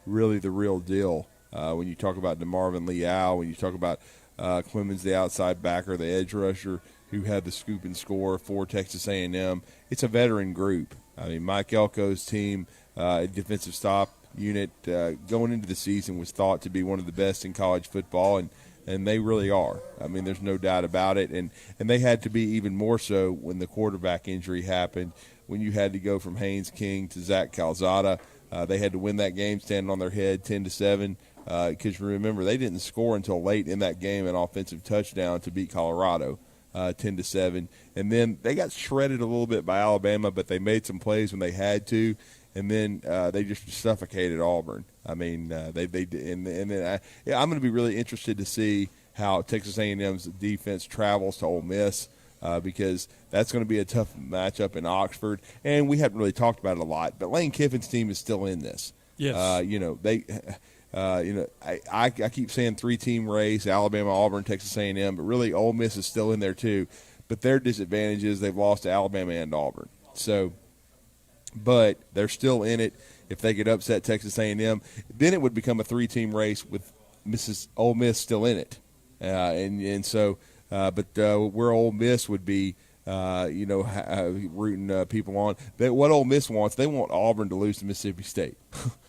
really the real deal. When you talk about DeMarvin Leal, when you talk about Clemens, the outside backer, the edge rusher who had the scoop and score for Texas A&M, it's a veteran group. I mean, Mike Elko's team, defensive stop unit, going into the season was thought to be one of the best in college football, and they really are. I mean, there's no doubt about it. And they had to be even more so when the quarterback injury happened, when you had to go from Haynes King to Zach Calzada. They had to win that game standing on their head 10-7. Because remember, they didn't score until late in that game an offensive touchdown to beat Colorado 10-7. And then they got shredded a little bit by Alabama, but they made some plays when they had to. And then they just suffocated Auburn. I mean, I'm going to be really interested to see how Texas A&M's defense travels to Ole Miss because that's going to be a tough matchup in Oxford. And we haven't really talked about it a lot, but Lane Kiffin's team is still in this. Yes. I keep saying 3-team race: Alabama, Auburn, Texas A&M, but really Ole Miss is still in there too. But their disadvantage is they've lost to Alabama and Auburn. So. But they're still in it. If they could upset Texas A&M, then it would become a 3-team race with Ole Miss still in it. But where Ole Miss would be, rooting people on. What Ole Miss wants, they want Auburn to lose to Mississippi State.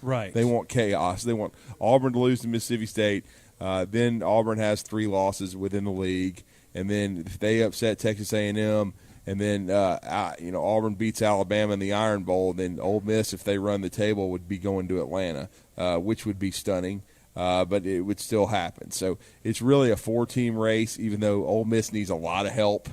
Right. They want chaos. They want Auburn to lose to Mississippi State. Then Auburn has 3 losses within the league. And then if they upset Texas A&M, and then, Auburn beats Alabama in the Iron Bowl. Then Ole Miss, if they run the table, would be going to Atlanta, which would be stunning. But it would still happen. So it's really a 4-team race, even though Ole Miss needs a lot of help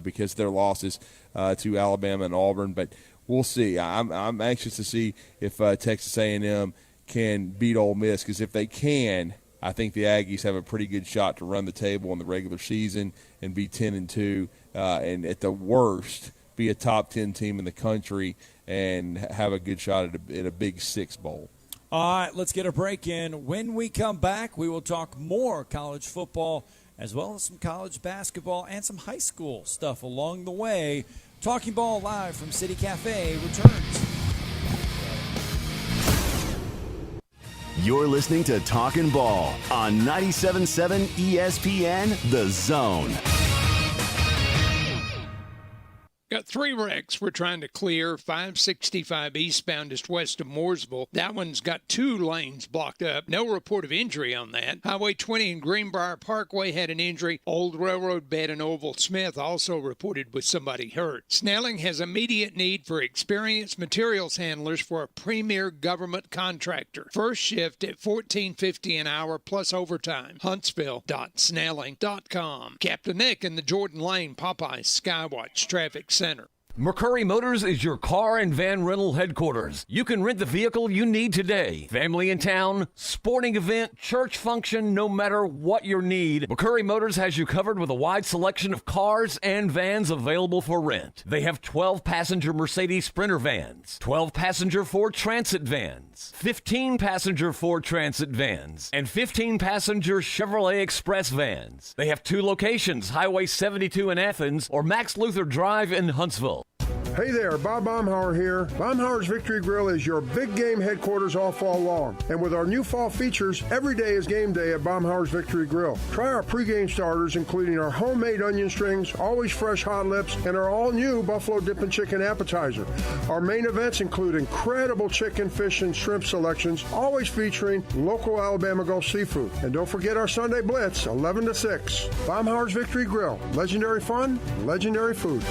because of their losses to Alabama and Auburn. But we'll see. I'm anxious to see if Texas A&M can beat Ole Miss, because if they can, I think the Aggies have a pretty good shot to run the table in the regular season and be 10-2. And at the worst, be a top 10 team in the country and have a good shot at a Big 6 bowl. All right, let's get a break in. When we come back, we will talk more college football as well as some college basketball and some high school stuff along the way. Talking Ball live from City Cafe returns. You're listening to Talkin Ball on 97.7 ESPN, The Zone. Got 3 wrecks we're trying to clear. 565 eastbound just west of Mooresville. That one's got 2 lanes blocked up. No report of injury on that. Highway 20 and Greenbrier Parkway had an injury. Old Railroad Bed and Oval Smith also reported with somebody hurt. Snelling has immediate need for experienced materials handlers for a premier government contractor. First shift at $14.50 an hour plus overtime. Huntsville.snelling.com. Captain Nick in the Jordan Lane Popeyes Skywatch Traffic Center. McCurry Motors is your car and van rental headquarters. You can rent the vehicle you need today. Family in town, sporting event, church function, no matter what your need, McCurry Motors has you covered with a wide selection of cars and vans available for rent. They have 12-passenger Mercedes Sprinter vans, 12-passenger Ford Transit vans, 15-passenger Ford Transit vans, and 15-passenger Chevrolet Express vans. They have 2 locations, Highway 72 in Athens or Max Luther Drive in Huntsville. Hey there, Bob Baumhauer here. Baumhauer's Victory Grill is your big game headquarters all fall long. And with our new fall features, every day is game day at Baumhauer's Victory Grill. Try our pregame starters, including our homemade onion strings, always fresh hot lips, and our all-new Buffalo Dippin' Chicken appetizer. Our main events include incredible chicken, fish, and shrimp selections, always featuring local Alabama Gulf seafood. And don't forget our Sunday Blitz, 11 to 6. Baumhauer's Victory Grill. Legendary fun, legendary food.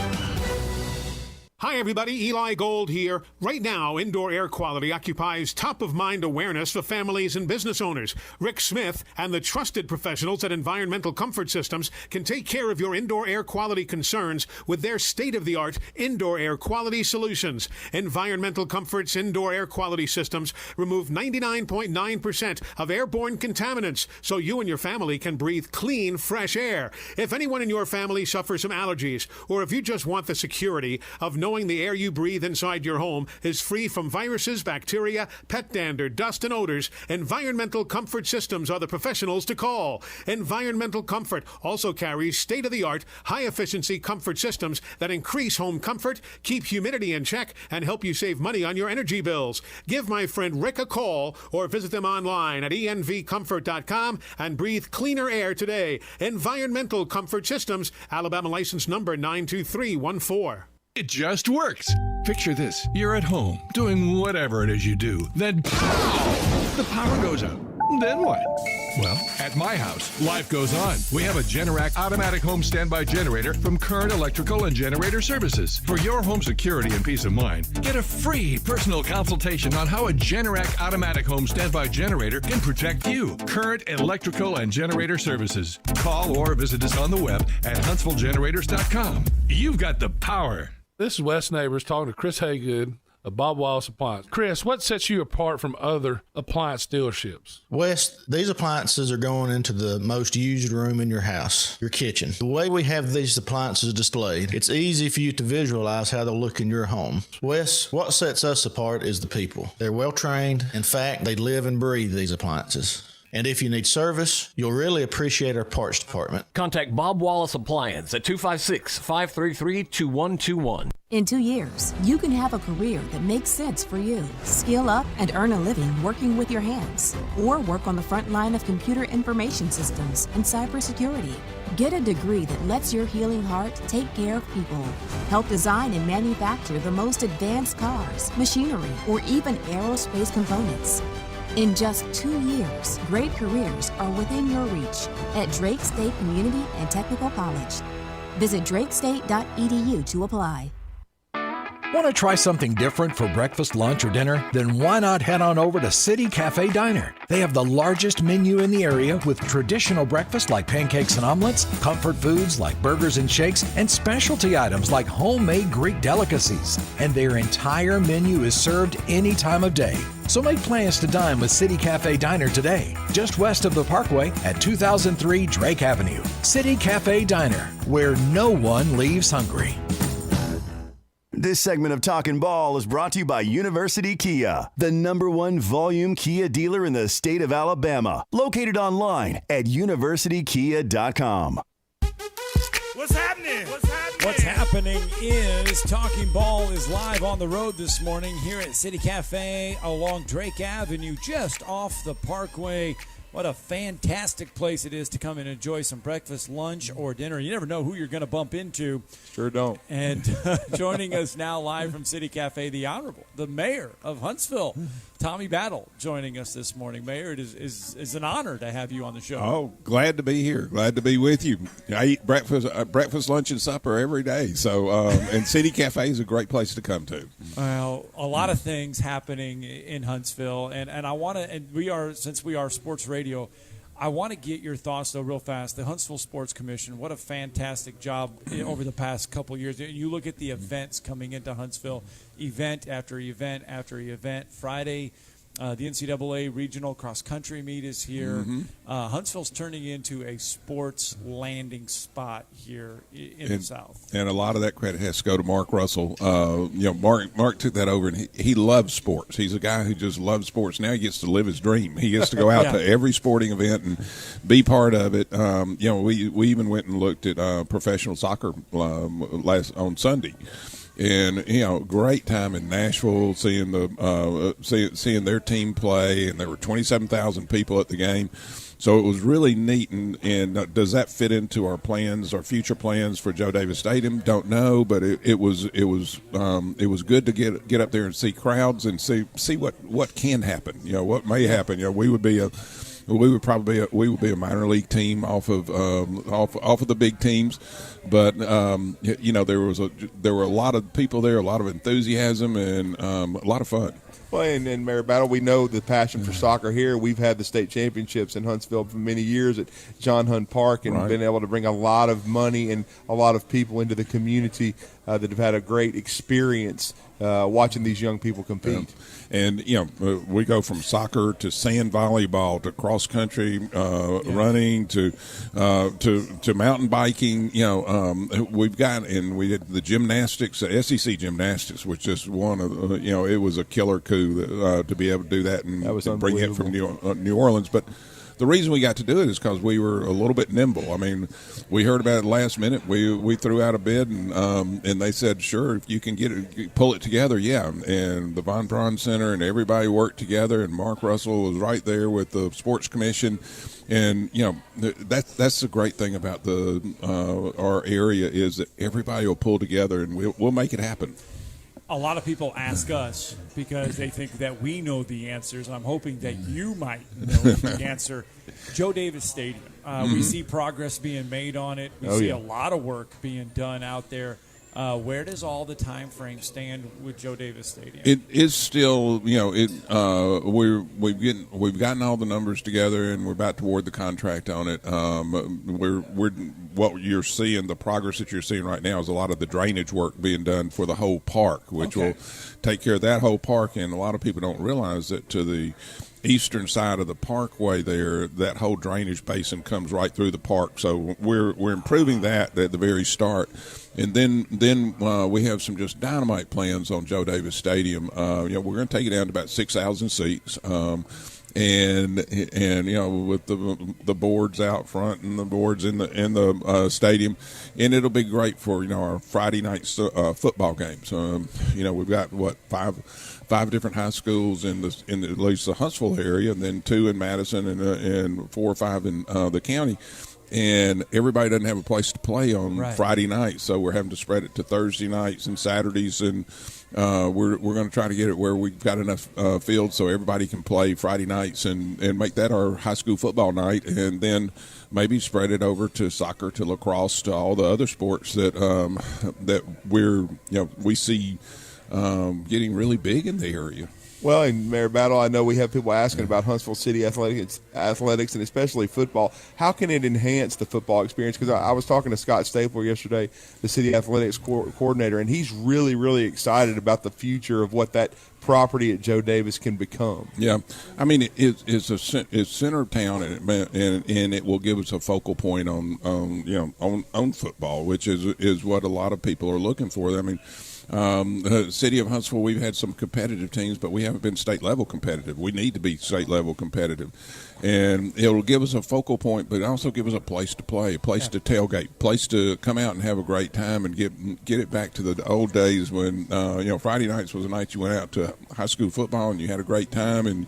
Hi, everybody. Eli Gold here. Right now, indoor air quality occupies top-of-mind awareness for families and business owners. Rick Smith and the trusted professionals at Environmental Comfort Systems can take care of your indoor air quality concerns with their state-of-the-art indoor air quality solutions. Environmental Comfort's indoor air quality systems remove 99.9% of airborne contaminants so you and your family can breathe clean, fresh air. If anyone in your family suffers from allergies, or if you just want the security of knowing the air you breathe inside your home is free from viruses, bacteria, pet dander, dust, and odors, Environmental Comfort Systems are the professionals to call. Environmental Comfort also carries state-of-the-art, high-efficiency comfort systems that increase home comfort, keep humidity in check, and help you save money on your energy bills. Give my friend Rick a call or visit them online at envcomfort.com and breathe cleaner air today. Environmental Comfort Systems, Alabama license number 92314. It just works. Picture this. You're at home, doing whatever it is you do. Then, pow! The power goes out. Then what? Well, at my house, life goes on. We have a Generac automatic home standby generator from Current Electrical and Generator Services. For your home security and peace of mind, get a free personal consultation on how a Generac automatic home standby generator can protect you. Current Electrical and Generator Services. Call or visit us on the web at HuntsvilleGenerators.com. You've got the power. This is Wes Neighbors talking to Chris Haygood of Bob Wallace Appliance. Chris, what sets you apart from other appliance dealerships? Wes, these appliances are going into the most used room in your house, your kitchen. The way we have these appliances displayed, it's easy for you to visualize how they'll look in your home. Wes, what sets us apart is the people. They're well trained. In fact, they live and breathe these appliances. And if you need service, you'll really appreciate our parts department. Contact Bob Wallace Appliance at 256-533-2121. In 2 years, you can have a career that makes sense for you. Skill up and earn a living working with your hands. Or work on the front line of computer information systems and cybersecurity. Get a degree that lets your healing heart take care of people. Help design and manufacture the most advanced cars, machinery, or even aerospace components. In just 2 years, great careers are within your reach at Drake State Community and Technical College. Visit drakestate.edu to apply. Want to try something different for breakfast, lunch, or dinner? Then why not head on over to City Cafe Diner? They have the largest menu in the area with traditional breakfast like pancakes and omelets, comfort foods like burgers and shakes, and specialty items like homemade Greek delicacies. And their entire menu is served any time of day. So make plans to dine with City Cafe Diner today, just west of the Parkway at 2003 Drake Avenue. City Cafe Diner, where no one leaves hungry. This segment of Talkin Ball is brought to you by University Kia, the #1 volume Kia dealer in the state of Alabama. Located online at universitykia.com. What's happening? What's happening is Talking Ball is live on the road this morning here at City Cafe along Drake Avenue, just off the Parkway. What a fantastic place it is to come and enjoy some breakfast, lunch, or dinner. You never know who you're going to bump into. Sure don't. And joining us now live from City Cafe, the Honorable, the Mayor of Huntsville, Tommy Battle, joining us this morning. Mayor, it is an honor to have you on the show. Oh, glad to be here. Glad to be with you. I eat breakfast, lunch, and supper every day. So, and City Cafe is a great place to come to. Well, a lot of things happening in Huntsville, and I want to, and since we are sports radio, I want to get your thoughts, though, real fast. The Huntsville Sports Commission, what a fantastic job over the past couple of years. You look at the events coming into Huntsville, event after event after event. Friday, the NCAA regional cross-country meet is here. Mm-hmm. Huntsville's turning into a sports landing spot here in the South. And a lot of that credit has to go to Mark Russell. Mark took that over, and he loves sports. He's a guy who just loves sports. Now he gets to live his dream. He gets to go out to every sporting event and be part of it. We even went and looked at professional soccer on Sunday. And great time in Nashville, seeing seeing their team play, and there were 27,000 people at the game. So it was really neat. And does that fit into our plans, our future plans for Joe Davis Stadium? Don't know, but it was good to get up there and see crowds and see what can happen. What may happen. We would be a minor league team off of the big teams, but there were a lot of people there, a lot of enthusiasm, and a lot of fun. Well, and Mayor Battle, we know the passion for soccer here. We've had the state championships in Huntsville for many years at John Hunt Park, and been able to bring a lot of money and a lot of people into the community that have had a great experience watching these young people compete. Yeah. And we go from soccer to sand volleyball to cross country running to mountain biking. We've got, and we did the gymnastics, SEC gymnastics, which just one of it was a killer coup to be able to do that and bring it from New Orleans, but. The reason we got to do it is because we were a little bit nimble. I mean, we heard about it last minute. We threw out a bid, and they said, sure, if you can pull it together, yeah. And the Von Braun Center and everybody worked together, and Mark Russell was right there with the Sports Commission. And, that's the great thing about our area is that everybody will pull together, and we'll make it happen. A lot of people ask us because they think that we know the answers, and I'm hoping that you might know the answer. Joe Davis Stadium. We see progress being made on it. We see a lot of work being done out there. Where does all the time frame stand with Joe Davis Stadium? It is still, we've gotten all the numbers together, and we're about to award the contract on it. What you're seeing, the progress that you're seeing right now, is a lot of the drainage work being done for the whole park, which will take care of that whole park. And a lot of people don't realize that to the eastern side of the parkway there, that whole drainage basin comes right through the park. So we're improving that at the very start. And then we have some just dynamite plans on Joe Davis Stadium. We're going to take it down to about 6,000 seats. And with the boards out front and the boards in the stadium, and it'll be great for our Friday night football games. We've got five different high schools in at least the Huntsville area, and then 2 in Madison and 4 or 5 in the county. And everybody doesn't have a place to play on Friday night, so we're having to spread it to Thursday nights and Saturdays, and we're going to try to get it where we've got enough fields so everybody can play Friday nights and make that our high school football night, and then maybe spread it over to soccer, to lacrosse, to all the other sports that we see getting really big in the area. Well, in Mayor Battle, I know we have people asking about Huntsville City athletics, and especially football. How can it enhance the football experience? Because I was talking to Scott Stapler yesterday, the city athletics coordinator, and he's really, really excited about the future of what that property at Joe Davis can become. Yeah, I mean it's center of town, and it will give us a focal point on football, which is what a lot of people are looking for. I mean. The city of Huntsville, we've had some competitive teams, but we haven't been state level competitive. We need to be state level competitive, and it'll give us a focal point, but also give us a place to play, a place to tailgate, place to come out and have a great time, and get it back to the old days when Friday nights was a night you went out to high school football and you had a great time, and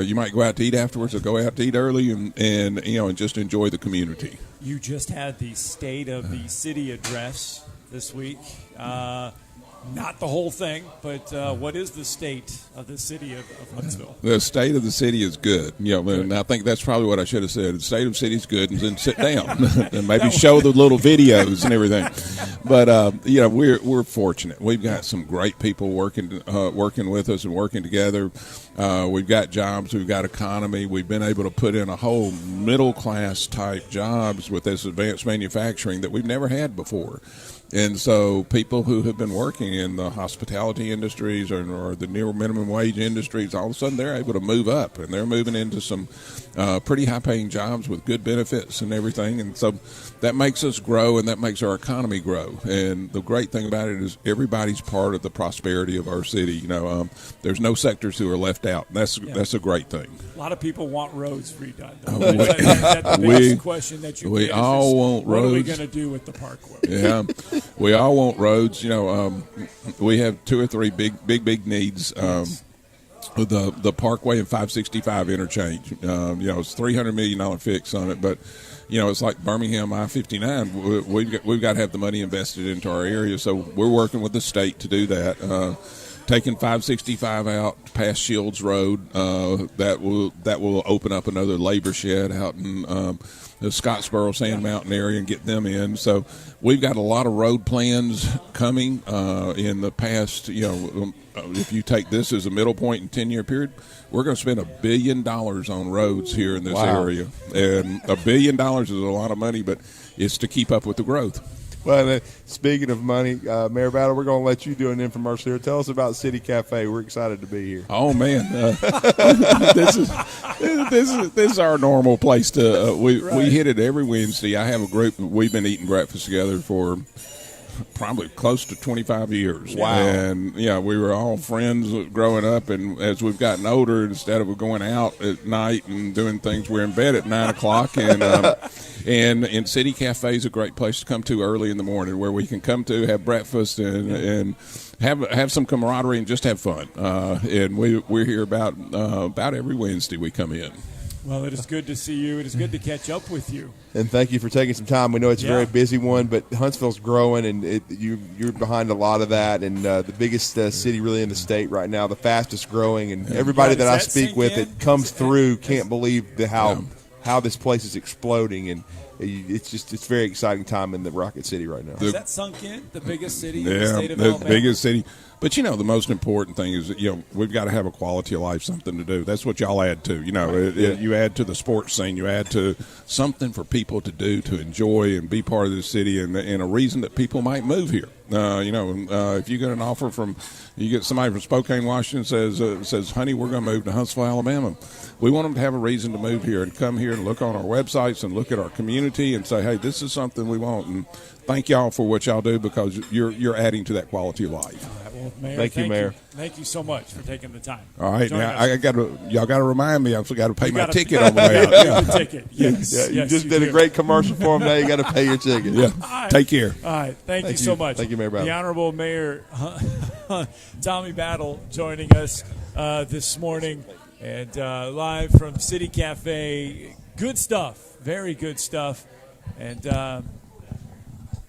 you might go out to eat afterwards, or go out to eat early, and just enjoy the community. You just had the State of the City address this week. Not the whole thing, but what is the state of the city of Huntsville? The state of the city is good. And I think that's probably what I should have said. The state of the city is good, and then sit down and maybe show the little videos and everything. But we're fortunate. We've got some great people working with us and working together. We've got jobs. We've got economy. We've been able to put in a whole middle class type jobs with this advanced manufacturing that we've never had before. And so people who have been working in the hospitality industries or the near minimum wage industries, all of a sudden they're able to move up, and they're moving into some pretty high-paying jobs with good benefits and everything. And so that makes us grow, and that makes our economy grow. And the great thing about it is everybody's part of the prosperity of our city. There's no sectors who are left out. That's a great thing. A lot of people want roads redone. That's the biggest question that you we all want roads. What are we going to do with the parkway? Yeah. We all want roads. We have 2 or 3 big needs. The Parkway and 565 interchange. It's $300 million fix on it, but it's like Birmingham I-59. We've got to have the money invested into our area, so we're working with the state to do that. Taking 565 out past Shields Road, that will open up another labor shed out in the Scottsboro Sand Mountain area and get them in. So we've got a lot of road plans coming in the past. If you take this as a middle point in 10-year period, we're going to spend $1 billion on roads here in this area, and $1 billion is a lot of money, but it's to keep up with the growth. Well, speaking of money, Mayor Battle, we're going to let you do an infomercial here. Tell us about City Cafe. We're excited to be here. Oh man, this is our normal place to. We hit it every Wednesday. I have a group. We've been eating breakfast together for probably close to 25 years. Wow. And we were all friends growing up, and as we've gotten older, instead of going out at night and doing things, we're in bed at 9 o'clock, and City Cafe is a great place to come to early in the morning, where we can come to have breakfast and have some camaraderie and just have fun. And we're here about every Wednesday we come in. Well, it is good to see you. It is good to catch up with you. And thank you for taking some time. We know it's a very busy one, but Huntsville's growing, and you're behind a lot of that, and the biggest city really in the state right now, the fastest growing, and everybody that I speak with that comes through can't believe how this place is exploding, and it's a very exciting time in the Rocket City right now. Has that sunk in? The biggest city in the state of the Alabama? biggest city. But, the most important thing is that, we've got to have a quality of life, something to do. That's what y'all add to. You add to the sports scene. You add to something for people to do, to enjoy and be part of the city, and a reason that people might move here. If you get an offer you get somebody from Spokane, Washington says, honey, we're going to move to Huntsville, Alabama. We want them to have a reason to move here and come here and look on our websites and look at our community and say, hey, this is something we want. And thank y'all for what y'all do, because you're adding to that quality of life. Well, Mayor, thank you, Mayor. Thank you so much for taking the time. All right, now y'all got to remind me. I've got to pay my ticket on the way out. The ticket, yes. You just did a great commercial for them. Now you got to pay your ticket. Yeah. Right. Take care. All right, thank you so much. Thank you, Mayor Battle. The Honorable Mayor Tommy Battle joining us this morning, and live from City Cafe. Good stuff, very good stuff, and that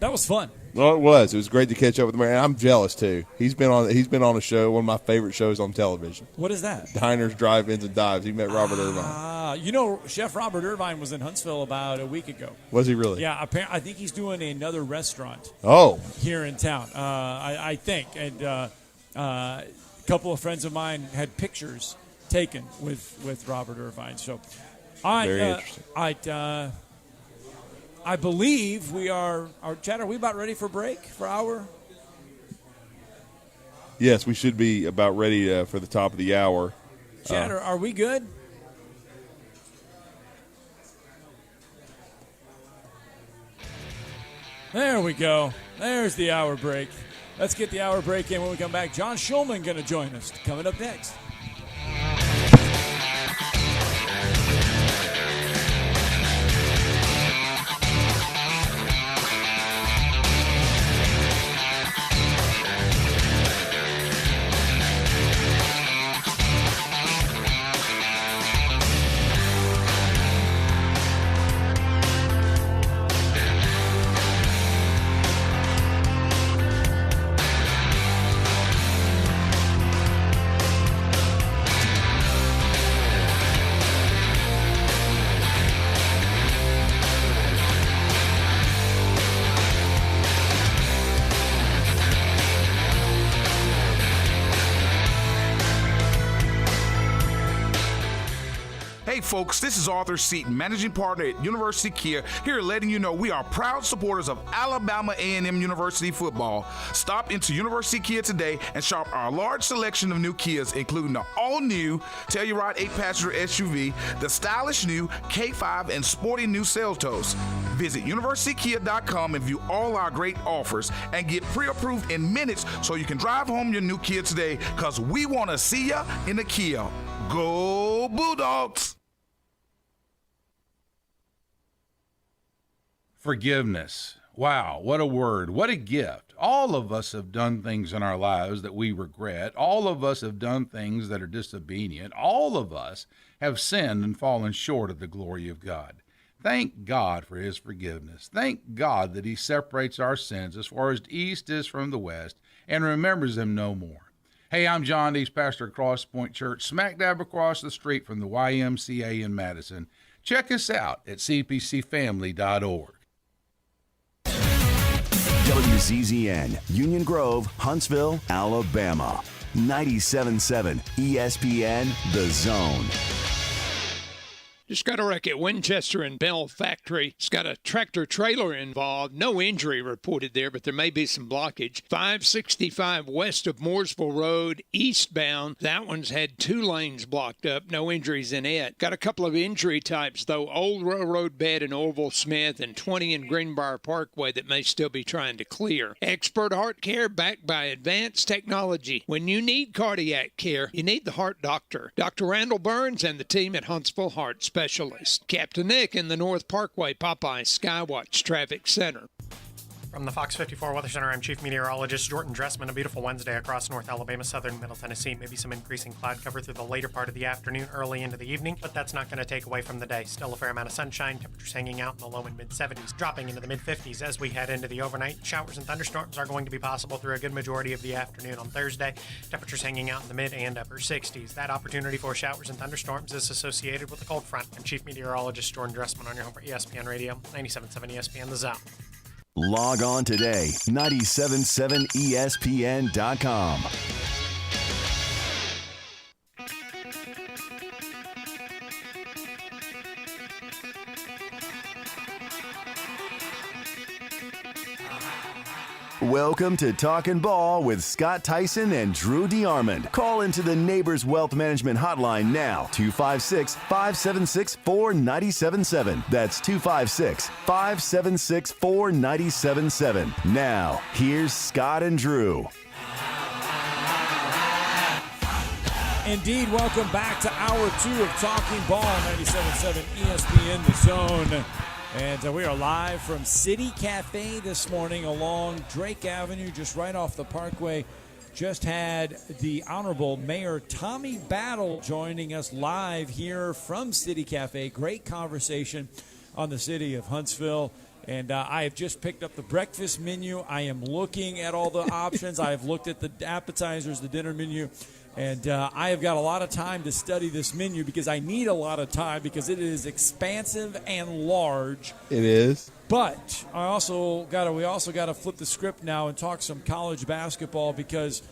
was fun. Well, it was. It was great to catch up with the mayor. And I'm jealous too. He's been on a show, one of my favorite shows on television. What is that? Diners, Drive-Ins, and Dives. He met Robert Irvine. Chef Robert Irvine was in Huntsville about a week ago. Was he really? Yeah, I think he's doing another restaurant. Oh, here in town, I think, and a couple of friends of mine had pictures taken with Robert Irvine. So, very interesting. I believe we are. Chad, are we about ready for break for our? Yes, we should be about ready for the top of the hour. Chad, are we good? There we go. There's the hour break. Let's get the hour break in. When we come back, John Schulman going to join us. Coming up next. Hey folks, this is Arthur Seaton, Managing Partner at University Kia, here letting you know we are proud supporters of Alabama A&M University football. Stop into University Kia today and shop our large selection of new Kias, including the all-new Telluride 8-passenger SUV, the stylish new K5, and sporty new Seltos. Visit universitykia.com and view all our great offers and get pre-approved in minutes so you can drive home your new Kia today, because we want to see ya in the Kia. Go Bulldogs! Forgiveness. Wow, what a word. What a gift. All of us have done things in our lives that we regret. All of us have done things that are disobedient. All of us have sinned and fallen short of the glory of God. Thank God for his forgiveness. Thank God that he separates our sins as far as the east is from the west and remembers them no more. Hey, I'm John Dees, pastor of Cross Point Church, smack dab across the street from the YMCA in Madison. Check us out at cpcfamily.org. WZZN, Union Grove, Huntsville, Alabama. 97.7 ESPN, The Zone. Just got a wreck at Winchester and Bell Factory. It's got a tractor trailer involved. No injury reported there, but there may be some blockage. 565 west of Mooresville Road, eastbound. That one's had 2 lanes blocked up. No injuries in it. Got a couple of injury types, though. Old Railroad Bed in Orville Smith and 20 in Greenbrier Parkway that may still be trying to clear. Expert heart care backed by advanced technology. When you need cardiac care, you need the heart doctor. Dr. Randall Burns and the team at Huntsville Heart Specialist. Captain Nick in the North Parkway Popeye Skywatch Traffic Center. From the Fox 54 Weather Center, I'm Chief Meteorologist Jordan Dressman. A beautiful Wednesday across North Alabama, southern Middle Tennessee. Maybe some increasing cloud cover through the later part of the afternoon, early into the evening, but that's not going to take away from the day. Still a fair amount of sunshine, temperatures hanging out in the low and mid-70s, dropping into the mid-50s as we head into the overnight. Showers and thunderstorms are going to be possible through a good majority of the afternoon on Thursday. Temperatures hanging out in the mid and upper 60s. That opportunity for showers and thunderstorms is associated with the cold front. I'm Chief Meteorologist Jordan Dressman on your home for ESPN Radio, 97.7 ESPN The Zone. Log on today, 977ESPN.com. Welcome to Talkin Ball with Scott Tyson and Drew DeArmond. Call into the Neighbors Wealth Management Hotline now, 256-576-4977. That's 256-576-4977. Now, here's Scott and Drew. Indeed, welcome back to Hour 2 of Talking Ball, 97.7 ESPN The Zone. And we are live from City Cafe this morning along Drake Avenue, just right off the Parkway. Just had the Honorable Mayor Tommy Battle joining us live here from City Cafe. Great conversation on the city of Huntsville. And I have just picked up the breakfast menu. I am looking at all the options. I have looked at the appetizers, the dinner menu. And I have got a lot of time to study this menu because I need a lot of time because it is expansive and large. It is. But we also got to flip the script now and talk some college basketball because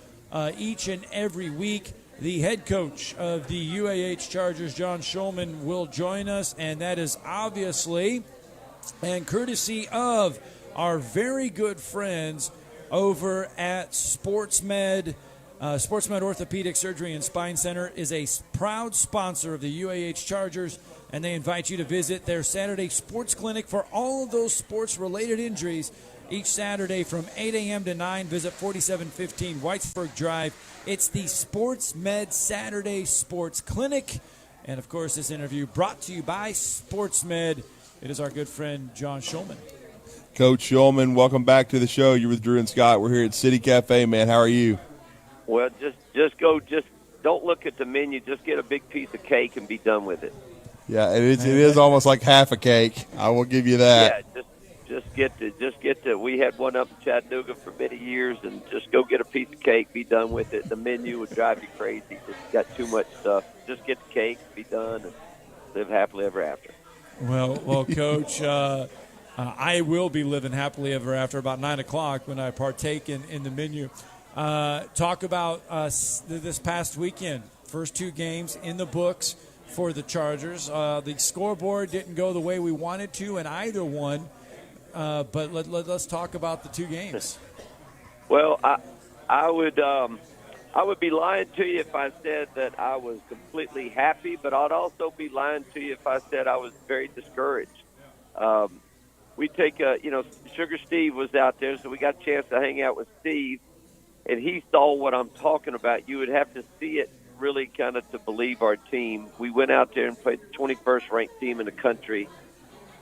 each and every week the head coach of the UAH Chargers, John Schulman, will join us, and that is obviously and courtesy of our very good friends over at SportsMed SportsMed Orthopedic Surgery and Spine Center is a proud sponsor of the UAH Chargers, and they invite you to visit their Saturday sports clinic for all of those sports-related injuries. Each Saturday from 8 a.m. to 9, visit 4715 Whitesburg Drive. It's the SportsMed Saturday Sports Clinic. And, of course, this interview brought to you by SportsMed. It is our good friend John Schulman. Coach Schulman, welcome back to the show. You're with Drew and Scott. We're here at City Cafe, man. How are you? Well, just don't look at the menu. Just get a big piece of cake and be done with it. Yeah, it is almost like half a cake. I will give you that. Yeah, just get the. We had one up in Chattanooga for many years, and just go get a piece of cake, be done with it. The menu would drive you crazy. It's got too much stuff. Just get the cake, be done, and live happily ever after. Well, Coach, I will be living happily ever after about 9 o'clock when I partake in the menu. Talk about this past weekend. First two games in the books for the Chargers. The scoreboard didn't go the way we wanted to in either one, but let's talk about the two games. Well, I would be lying to you if I said that I was completely happy, but I'd also be lying to you if I said I was very discouraged. We take Sugar Steve was out there, so we got a chance to hang out with Steve, and he saw what I'm talking about. You would have to see it really kind of to believe our team. We went out there and played the 21st ranked team in the country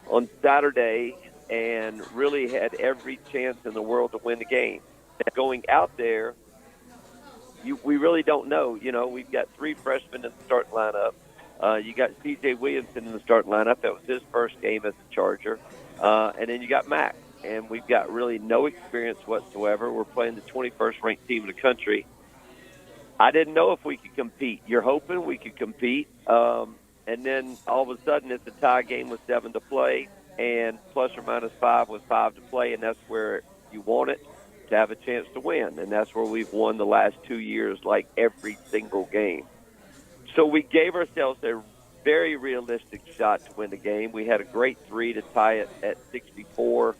on Saturday and really had every chance in the world to win the game. Going out there, we really don't know. We've got three freshmen in the starting lineup. You got C.J. Williamson in the starting lineup. That was his first game as a Charger. And then you got Mac. And we've got really no experience whatsoever. We're playing the 21st ranked team in the country. I didn't know if we could compete. You're hoping we could compete. And then all of a sudden it's a tie game with 7 to play, and plus or minus 5 with 5 to play, and that's where you want it to have a chance to win. And that's where we've won the last 2 years, like every single game. So we gave ourselves a very realistic shot to win the game. We had a great 3 to tie it at 64.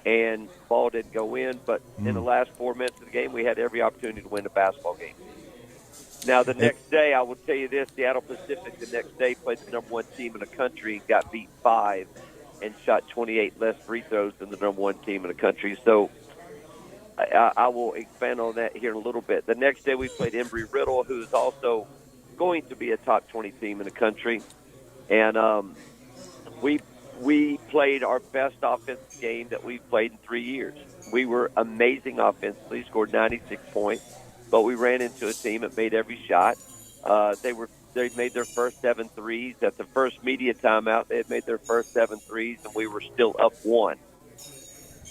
And ball didn't go in, but in the last 4 minutes of the game, we had every opportunity to win a basketball game. Now, the next day, I will tell you this, Seattle Pacific the next day played the number 1 team in the country and got beat 5 and shot 28 less free throws than the number 1 team in the country. So I will expand on that here in a little bit. The next day, we played Embry-Riddle, who is also going to be a top 20 team in the country. And we played our best offensive game that we've played in 3 years. We were amazing offensively, scored 96 points, but we ran into a team that made every shot. They made their first 7 threes. At the first media timeout, they had made their first 7 threes, and we were still up 1.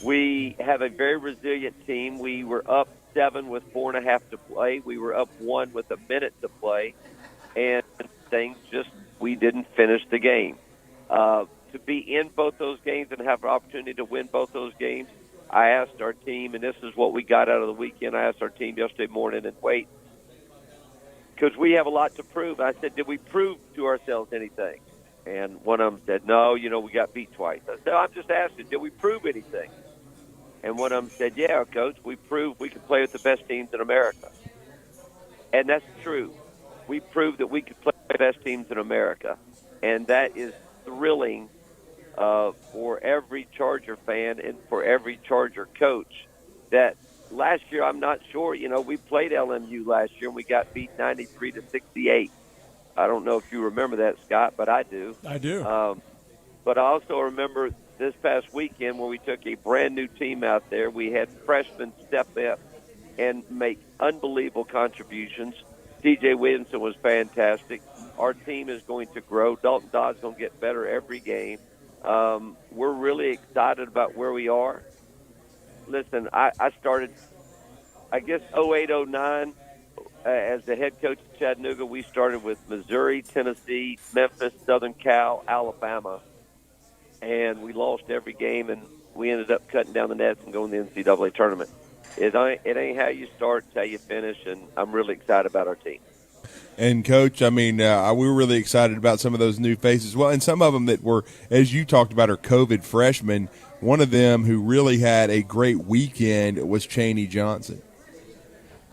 We have a very resilient team. We were up 7 with 4.5 to play. We were up 1 with a minute to play, and we didn't finish the game. To be in both those games and have an opportunity to win both those games, I asked our team, and this is what we got out of the weekend. I asked our team yesterday morning, and wait, because we have a lot to prove. I said, did we prove to ourselves anything? And one of them said, no, we got beat twice. I said, I'm just asking, did we prove anything? And one of them said, yeah, Coach, we proved we could play with the best teams in America. And that's true. We proved that we could play with the best teams in America. And that is thrilling for every Charger fan and for every Charger coach. That last year, I'm not sure, we played LMU last year and we got beat 93 to 68. I don't know if you remember that, Scott, but I do. I do. But I also remember this past weekend where we took a brand new team out there. We had freshmen step up and make unbelievable contributions. C.J. Williamson was fantastic. Our team is going to grow. Dalton Dodd's going to get better every game. We're really excited about where we are. Listen, I started, I guess, 08, 09 as the head coach of Chattanooga. We started with Missouri, Tennessee, Memphis, Southern Cal, Alabama, and we lost every game, and we ended up cutting down the nets and going to the NCAA tournament. It ain't how you start, it's how you finish, and I'm really excited about our team. And, Coach, I mean, we were really excited about some of those new faces. Well, and some of them that were, as you talked about, are COVID freshmen. One of them who really had a great weekend was Chaney Johnson.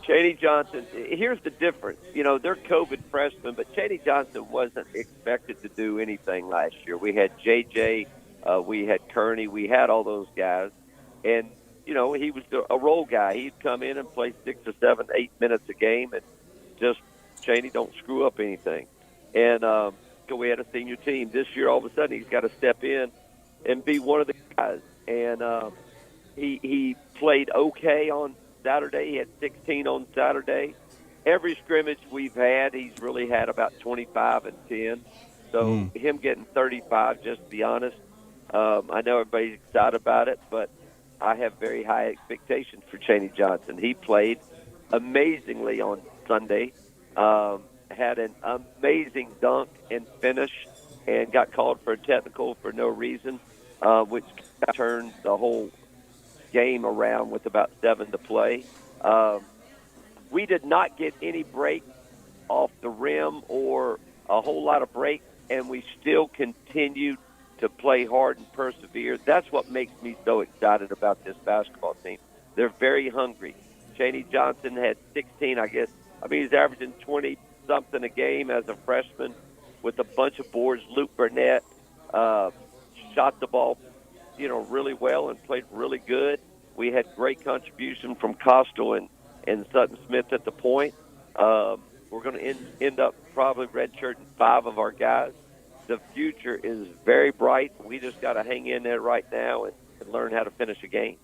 Chaney Johnson, here's the difference. They're COVID freshmen, but Chaney Johnson wasn't expected to do anything last year. We had J.J., we had Kearney, we had all those guys. And, he was a role guy. He'd come in and play 6 or 7, 8 minutes a game, and just, Chaney, don't screw up anything. And we had a senior team. This year, all of a sudden, he's got to step in and be one of the guys. And he played okay on Saturday. He had 16 on Saturday. Every scrimmage we've had, he's really had about 25 and 10. So him getting 35, just to be honest, I know everybody's excited about it, but I have very high expectations for Chaney Johnson. He played amazingly on Sunday, had an amazing dunk and finish, and got called for a technical for no reason, which turned the whole game around with about 7 to play. We did not get any break off the rim or a whole lot of break, and we still continued to play hard and persevere. That's what makes me so excited about this basketball team. They're very hungry. Chaney Johnson had 16, I guess. He's averaging 20-something a game as a freshman with a bunch of boards. Luke Burnett shot the ball, really well and played really good. We had great contribution from Coastal and Sutton Smith at the point. We're going to end up probably redshirting 5 of our guys. The future is very bright. We just got to hang in there right now and learn how to finish a game.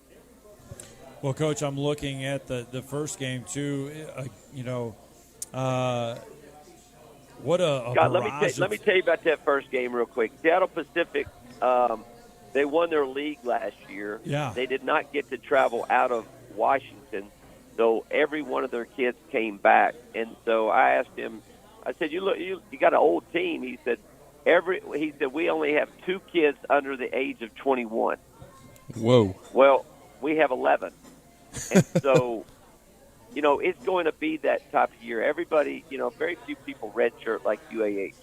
Well, Coach, I'm looking at the first game, too. What a Scott, let me tell you about that first game real quick. Seattle Pacific, they won their league last year. Yeah. They did not get to travel out of Washington, so every one of their kids came back. And so I asked him, I said, you got an old team. He said, we only have 2 kids under the age of 21. Whoa. Well, we have 11. And so, it's going to be that type of year. Everybody, very few people redshirt like UAH.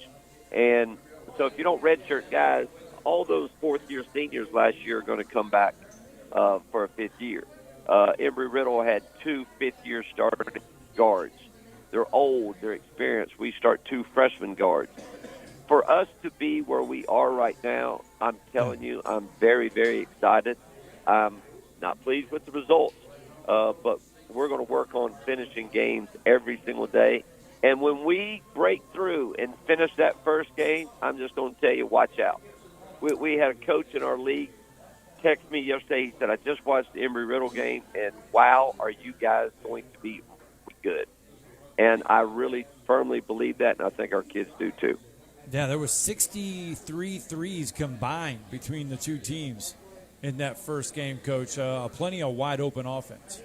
And so if you don't redshirt guys, all those fourth-year seniors last year are going to come back for a 5th year. Embry-Riddle had 2 fifth-year starting guards. They're old. They're experienced. We start 2 freshman guards. For us to be where we are right now, I'm telling you, I'm very, very excited. I'm not pleased with the results, but we're going to work on finishing games every single day. And when we break through and finish that first game, I'm just going to tell you, watch out. We had a coach in our league text me yesterday. He said, I just watched the Embry-Riddle game, and wow, are you guys going to be good? And I really firmly believe that, and I think our kids do too. Yeah, there was 63 threes combined between the 2 teams in that first game, Coach. Plenty of wide-open offense.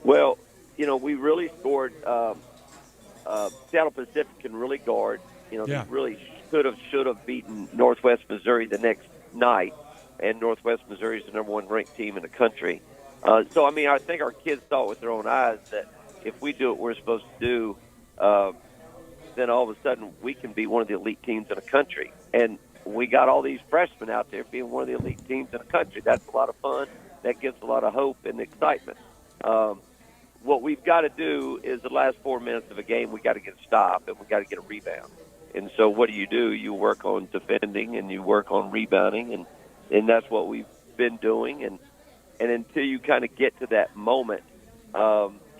Well, we really scored. Seattle Pacific can really guard. They really should have beaten Northwest Missouri the next night, and Northwest Missouri is the number 1 ranked team in the country. I think our kids saw it with their own eyes that if we do what we're supposed to do, then all of a sudden we can be one of the elite teams in the country. And we got all these freshmen out there being one of the elite teams in the country. That's a lot of fun. That gives a lot of hope and excitement. What we've got to do is the last 4 minutes of a game, we got to get a stop and we got to get a rebound. And so what do? You work on defending and you work on rebounding, and that's what we've been doing. And until you kind of get to that moment,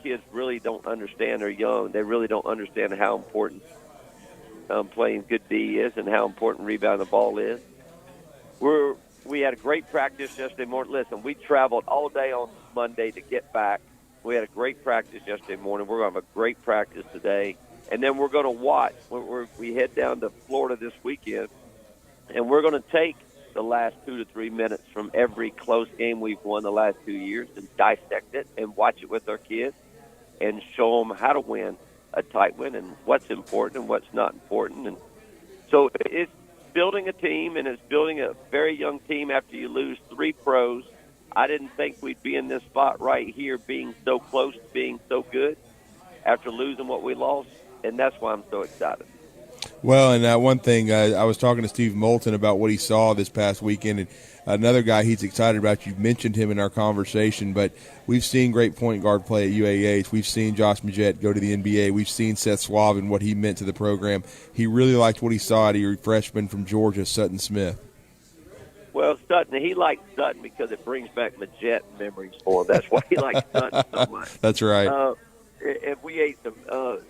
kids really don't understand. They're young. They really don't understand how important playing good D is and how important rebounding the ball is. We had a great practice yesterday morning. Listen, we traveled all day on Monday to get back. We had a great practice yesterday morning. We're going to have a great practice today. And then we're going to watch. We head down to Florida this weekend, and we're going to take the last 2 to 3 minutes from every close game we've won the last 2 years and dissect it and watch it with our kids and show them how to win a tight win and what's important and what's not important. And so it's building a team, and it's building a very young team after you lose 3 pros. I didn't think we'd be in this spot right here being so close to being so good after losing what we lost, and that's why I'm so excited. Well, and one thing, I was talking to Steve Moulton about what he saw this past weekend, and another guy he's excited about. You've mentioned him in our conversation, but we've seen great point guard play at UAH. We've seen Josh Majette go to the NBA. We've seen Seth Suave and what he meant to the program. He really liked what he saw out of your freshman from Georgia, Sutton Smith. Well, Sutton, he likes Sutton because it brings back Majette memories for him. That's why he likes Sutton so much. That's right. If we ate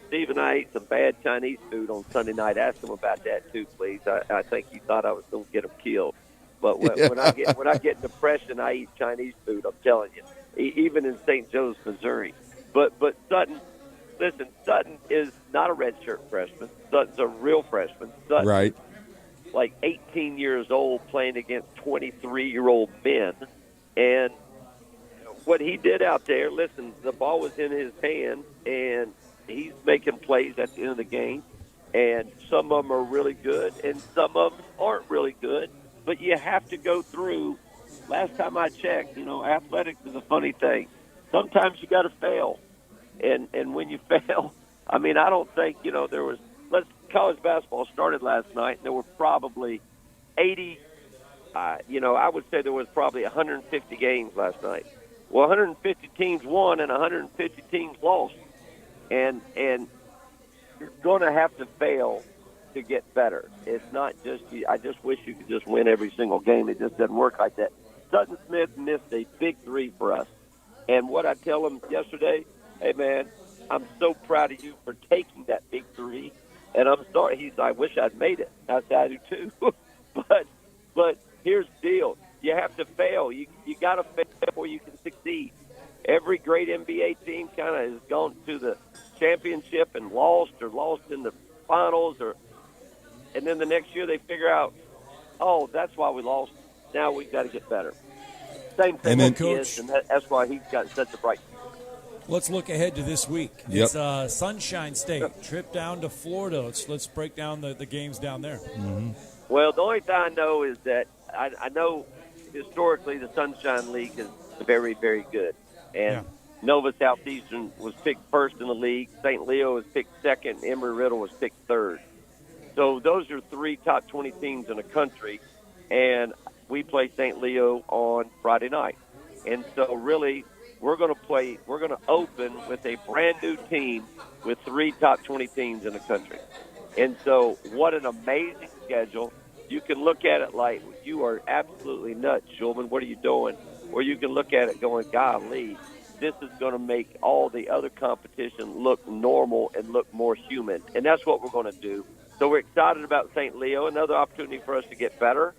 Steve and I ate some bad Chinese food on Sunday night, ask him about that too, please. I think he thought I was going to get him killed. But when I get depression, I eat Chinese food. I'm telling you, even in St. Joe's, Missouri. But Sutton, listen, Sutton is not a redshirt freshman. Sutton's a real freshman. Sutton, right. Like 18 years old, playing against 23-year-old men, and what he did out there, listen, the ball was in his hand, and he's making plays at the end of the game, and some of them are really good, and some of them aren't really good, but you have to go through. Last time I checked, athletics is a funny thing. Sometimes you got to fail, and when you fail, I mean, I don't think, there was, college basketball started last night, and there were probably 80, I would say there was probably 150 games last night. Well, 150 teams won and 150 teams lost, and you're going to have to fail to get better. It's not just I just wish you could just win every single game. It just doesn't work like that. Sutton Smith missed a big three for us, and what I tell him yesterday, hey man, I'm so proud of you for taking that big three, and I'm sorry. He's like, I wish I'd made it. I said, I do too, but here's the deal. You have to fail. You got to fail before you can succeed. Every great NBA team kind of has gone to the championship and lost in the finals, and then the next year they figure out, oh, that's why we lost. Now we've got to get better. Same thing with Coach, and that's why he's got such a bright future. Let's look ahead to this week. Yep. It's Sunshine State. Trip down to Florida. Let's break down the games down there. Mm-hmm. Well, the only thing I know is that I know historically the Sunshine League is very, very good. And Nova Southeastern was picked first in the league. St. Leo was picked second. Embry-Riddle was picked third. So those are three top 20 teams in the country. And we play St. Leo on Friday night. And so really we're going to open with a brand new team with three top 20 teams in the country. And so what an amazing schedule. You can look at it like, you are absolutely nuts, Shulman. What are you doing? Or you can look at it going, golly, this is going to make all the other competition look normal and look more human. And that's what we're going to do. So we're excited about St. Leo, another opportunity for us to get better.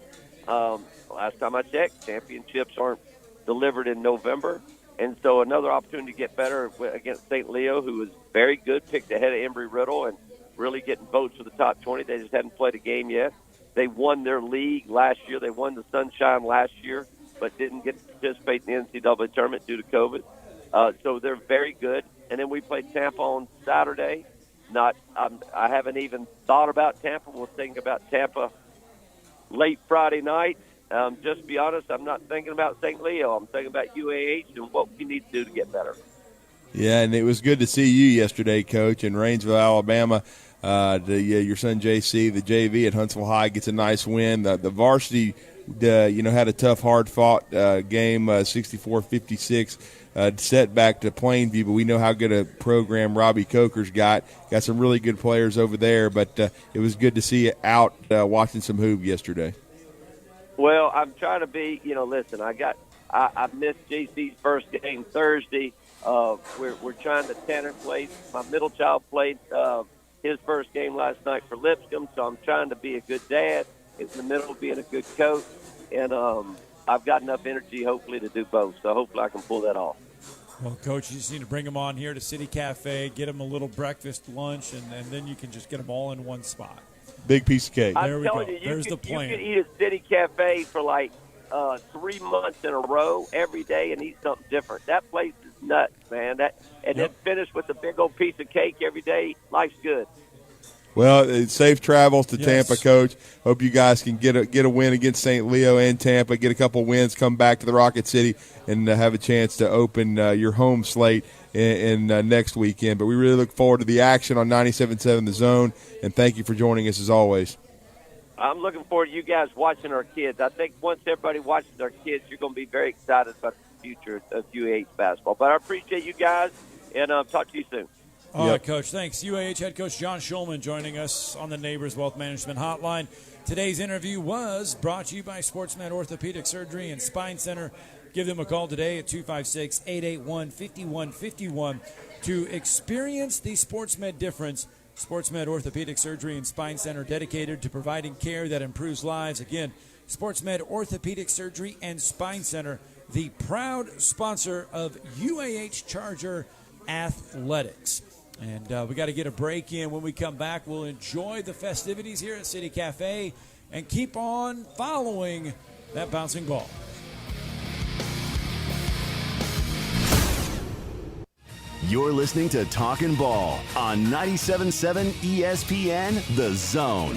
Last time I checked, championships aren't delivered in November. And so another opportunity to get better against St. Leo, who is very good, picked ahead of Embry-Riddle and really getting votes for the top 20. They just hadn't played a game yet. They won their league last year. They won the Sunshine last year, but didn't get to participate in the NCAA tournament due to COVID. So they're very good. And then we played Tampa on Saturday. I haven't even thought about Tampa. We'll think about Tampa late Friday night. Just to be honest, I'm not thinking about St. Leo. I'm thinking about UAH and what we need to do to get better. Yeah, and it was good to see you yesterday, Coach, in Rainsville, Alabama. Your son JC, the JV at Huntsville High, gets a nice win. The varsity, had a tough, hard-fought game, 64-56, setback to Plainview. But we know how good a program Robbie Coker's got. Got some really good players over there. But it was good to see you out watching some hoop yesterday. Well, I'm trying to be. Listen, I missed JC's first game Thursday. We're trying to. Tanner played. My middle child played. His first game last night for Lipscomb, so I'm trying to be a good dad in the middle of being a good coach, and I've got enough energy, hopefully, to do both, so hopefully I can pull that off. Well, Coach, you just need to bring them on here to City Cafe, get them a little breakfast, lunch, and then you can just get them all in one spot. Big piece of cake. There we go. There's the plan. You could eat at City Cafe for like 3 months in a row every day and eat something different. That place is nuts, man. Then finish with a big old piece of cake every day. Life's good. Well, safe travels to Tampa, Coach. Hope you guys can get a win against St. Leo and Tampa, get a couple wins, come back to the Rocket City, and have a chance to open your home slate in next weekend. But we really look forward to the action on 97.7 The Zone, and thank you for joining us as always. I'm looking forward to you guys watching our kids. I think once everybody watches our kids, you're going to be very excited about the future of UAH basketball. But I appreciate you guys, and talk to you soon. All right, Coach. Thanks. UAH head coach John Schulman joining us on the Neighbors Wealth Management Hotline. Today's interview was brought to you by SportsMed Orthopedic Surgery and Spine Center. Give them a call today at 256-881-5151 to experience the SportsMed difference. SportsMed Orthopedic Surgery and Spine Center, dedicated to providing care that improves lives. Again, SportsMed Orthopedic Surgery and Spine Center, the proud sponsor of UAH Charger Athletics. And we got to get a break in. When we come back, we'll enjoy the festivities here at City Cafe and keep on following that bouncing ball. You're listening to Talkin Ball on 97.7 ESPN, The Zone.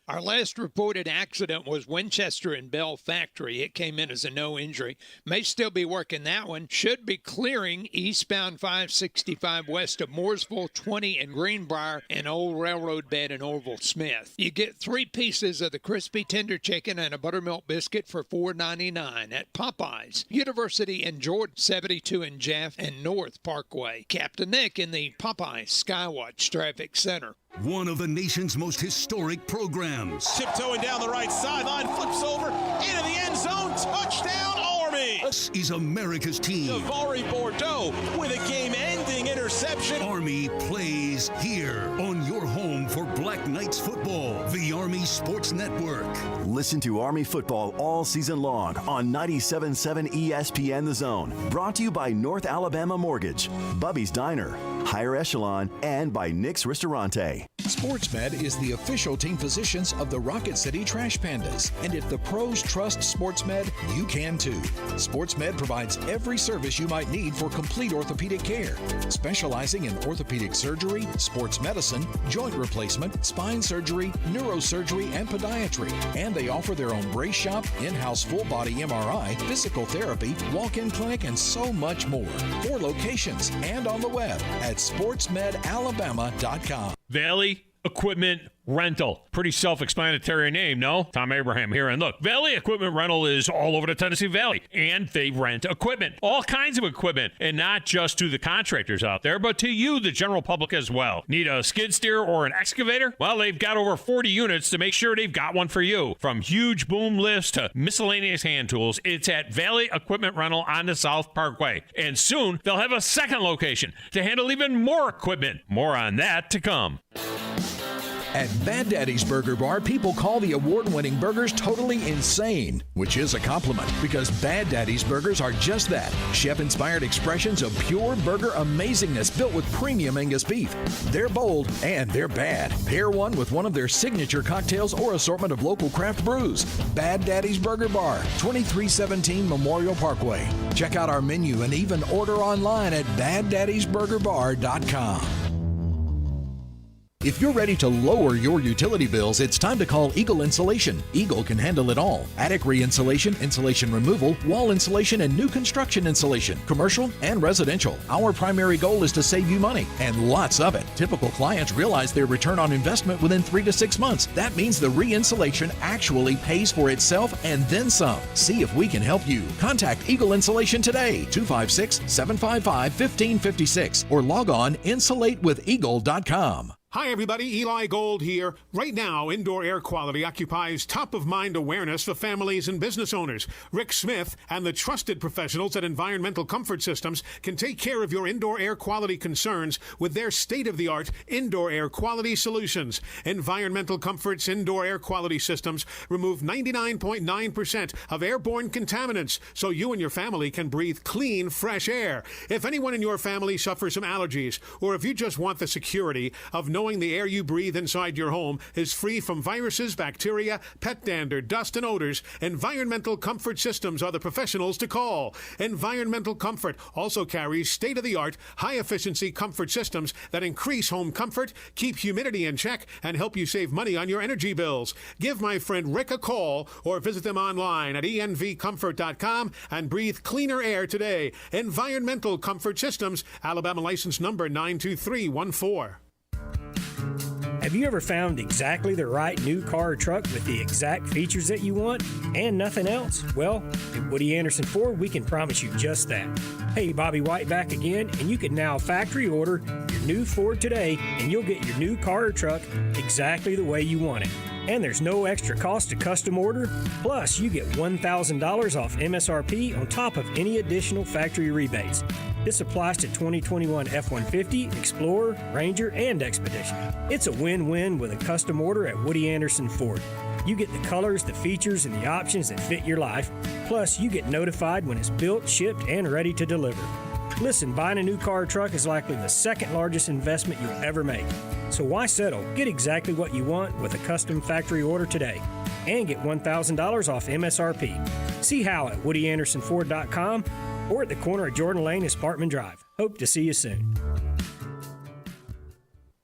Our last reported accident was Winchester and Bell Factory. It came in as a no injury. May still be working that one. Should be clearing eastbound 565 west of Mooresville, 20 in Greenbrier, and Old Railroad Bed in Orville Smith. You get 3 pieces of the crispy tender chicken and a buttermilk biscuit for $4.99 at Popeyes. University in Jordan, 72 in Jeff and North Parkway. Captain Nick in the Popeyes Skywatch Traffic Center. One of the nation's most historic programs. Tiptoeing down the right sideline, flips over, into the end zone, touchdown Army! This is America's team. Javari Bordeaux with a game-ending interception. Army plays here on your home for Black Knights football, the Army Sports Network. Listen to Army football all season long on 97.7 ESPN The Zone. Brought to you by North Alabama Mortgage, Bubby's Diner, Higher Echelon, and by Nick's Ristorante. SportsMed is the official team physicians of the Rocket City Trash Pandas. And if the pros trust SportsMed, you can too. SportsMed provides every service you might need for complete orthopedic care, specializing in orthopedic surgery, sports medicine, joint replacement, spine surgery, neurosurgery, and podiatry. And they offer their own brace shop, in-house full-body MRI, physical therapy, walk-in clinic, and so much more. 4 locations and on the web at sportsmedalabama.com. Valley Equipment Rental. Pretty self-explanatory name, no? Tom Abraham here. And look, Valley Equipment Rental is all over the Tennessee Valley, and they rent equipment, all kinds of equipment, and not just to the contractors out there, but to you, the general public, as well. Need a skid steer or an excavator? Well, they've got over 40 units to make sure they've got one for you. From huge boom lifts to miscellaneous hand tools, it's at Valley Equipment Rental on the South Parkway. And soon, they'll have a second location to handle even more equipment. More on that to come. At Bad Daddy's Burger Bar, people call the award-winning burgers totally insane, which is a compliment because Bad Daddy's Burgers are just that. Chef-inspired expressions of pure burger amazingness built with premium Angus beef. They're bold and they're bad. Pair one with one of their signature cocktails or assortment of local craft brews. Bad Daddy's Burger Bar, 2317 Memorial Parkway. Check out our menu and even order online at baddaddysburgerbar.com. If you're ready to lower your utility bills, it's time to call Eagle Insulation. Eagle can handle it all. Attic re-insulation, insulation removal, wall insulation, and new construction insulation, commercial and residential. Our primary goal is to save you money, and lots of it. Typical clients realize their return on investment within 3 to 6 months. That means the re-insulation actually pays for itself and then some. See if we can help you. Contact Eagle Insulation today, 256-755-1556, or log on insulatewitheagle.com. Hi, everybody. Eli Gold here. Right now, indoor air quality occupies top-of-mind awareness for families and business owners. Rick Smith and the trusted professionals at Environmental Comfort Systems can take care of your indoor air quality concerns with their state-of-the-art indoor air quality solutions. Environmental Comfort's indoor air quality systems remove 99.9% of airborne contaminants so you and your family can breathe clean, fresh air. If anyone in your family suffers from allergies, or if you just want the security of knowing the air you breathe inside your home is free from viruses, bacteria, pet dander, dust, and odors, Environmental Comfort Systems are the professionals to call. Environmental Comfort also carries state-of-the-art, high-efficiency comfort systems that increase home comfort, keep humidity in check, and help you save money on your energy bills. Give my friend Rick a call or visit them online at envcomfort.com and breathe cleaner air today. Environmental Comfort Systems, Alabama license number 92314. Have you ever found exactly the right new car or truck with the exact features that you want and nothing else? Well, at Woody Anderson Ford, we can promise you just that. Hey, Bobby White back again, and you can now factory order your new Ford today, and you'll get your new car or truck exactly the way you want it. And there's no extra cost to custom order. Plus, you get $1,000 off MSRP on top of any additional factory rebates. This applies to 2021 F-150, Explorer, Ranger, and Expedition. It's a win-win with a custom order at Woody Anderson Ford. You get the colors, the features, and the options that fit your life. Plus, you get notified when it's built, shipped, and ready to deliver. Listen, buying a new car or truck is likely the second largest investment you'll ever make. So why settle? Get exactly what you want with a custom factory order today. And get $1,000 off MSRP. See how at WoodyAndersonFord.com or at the corner of Jordan Lane and Sparkman Drive. Hope to see you soon.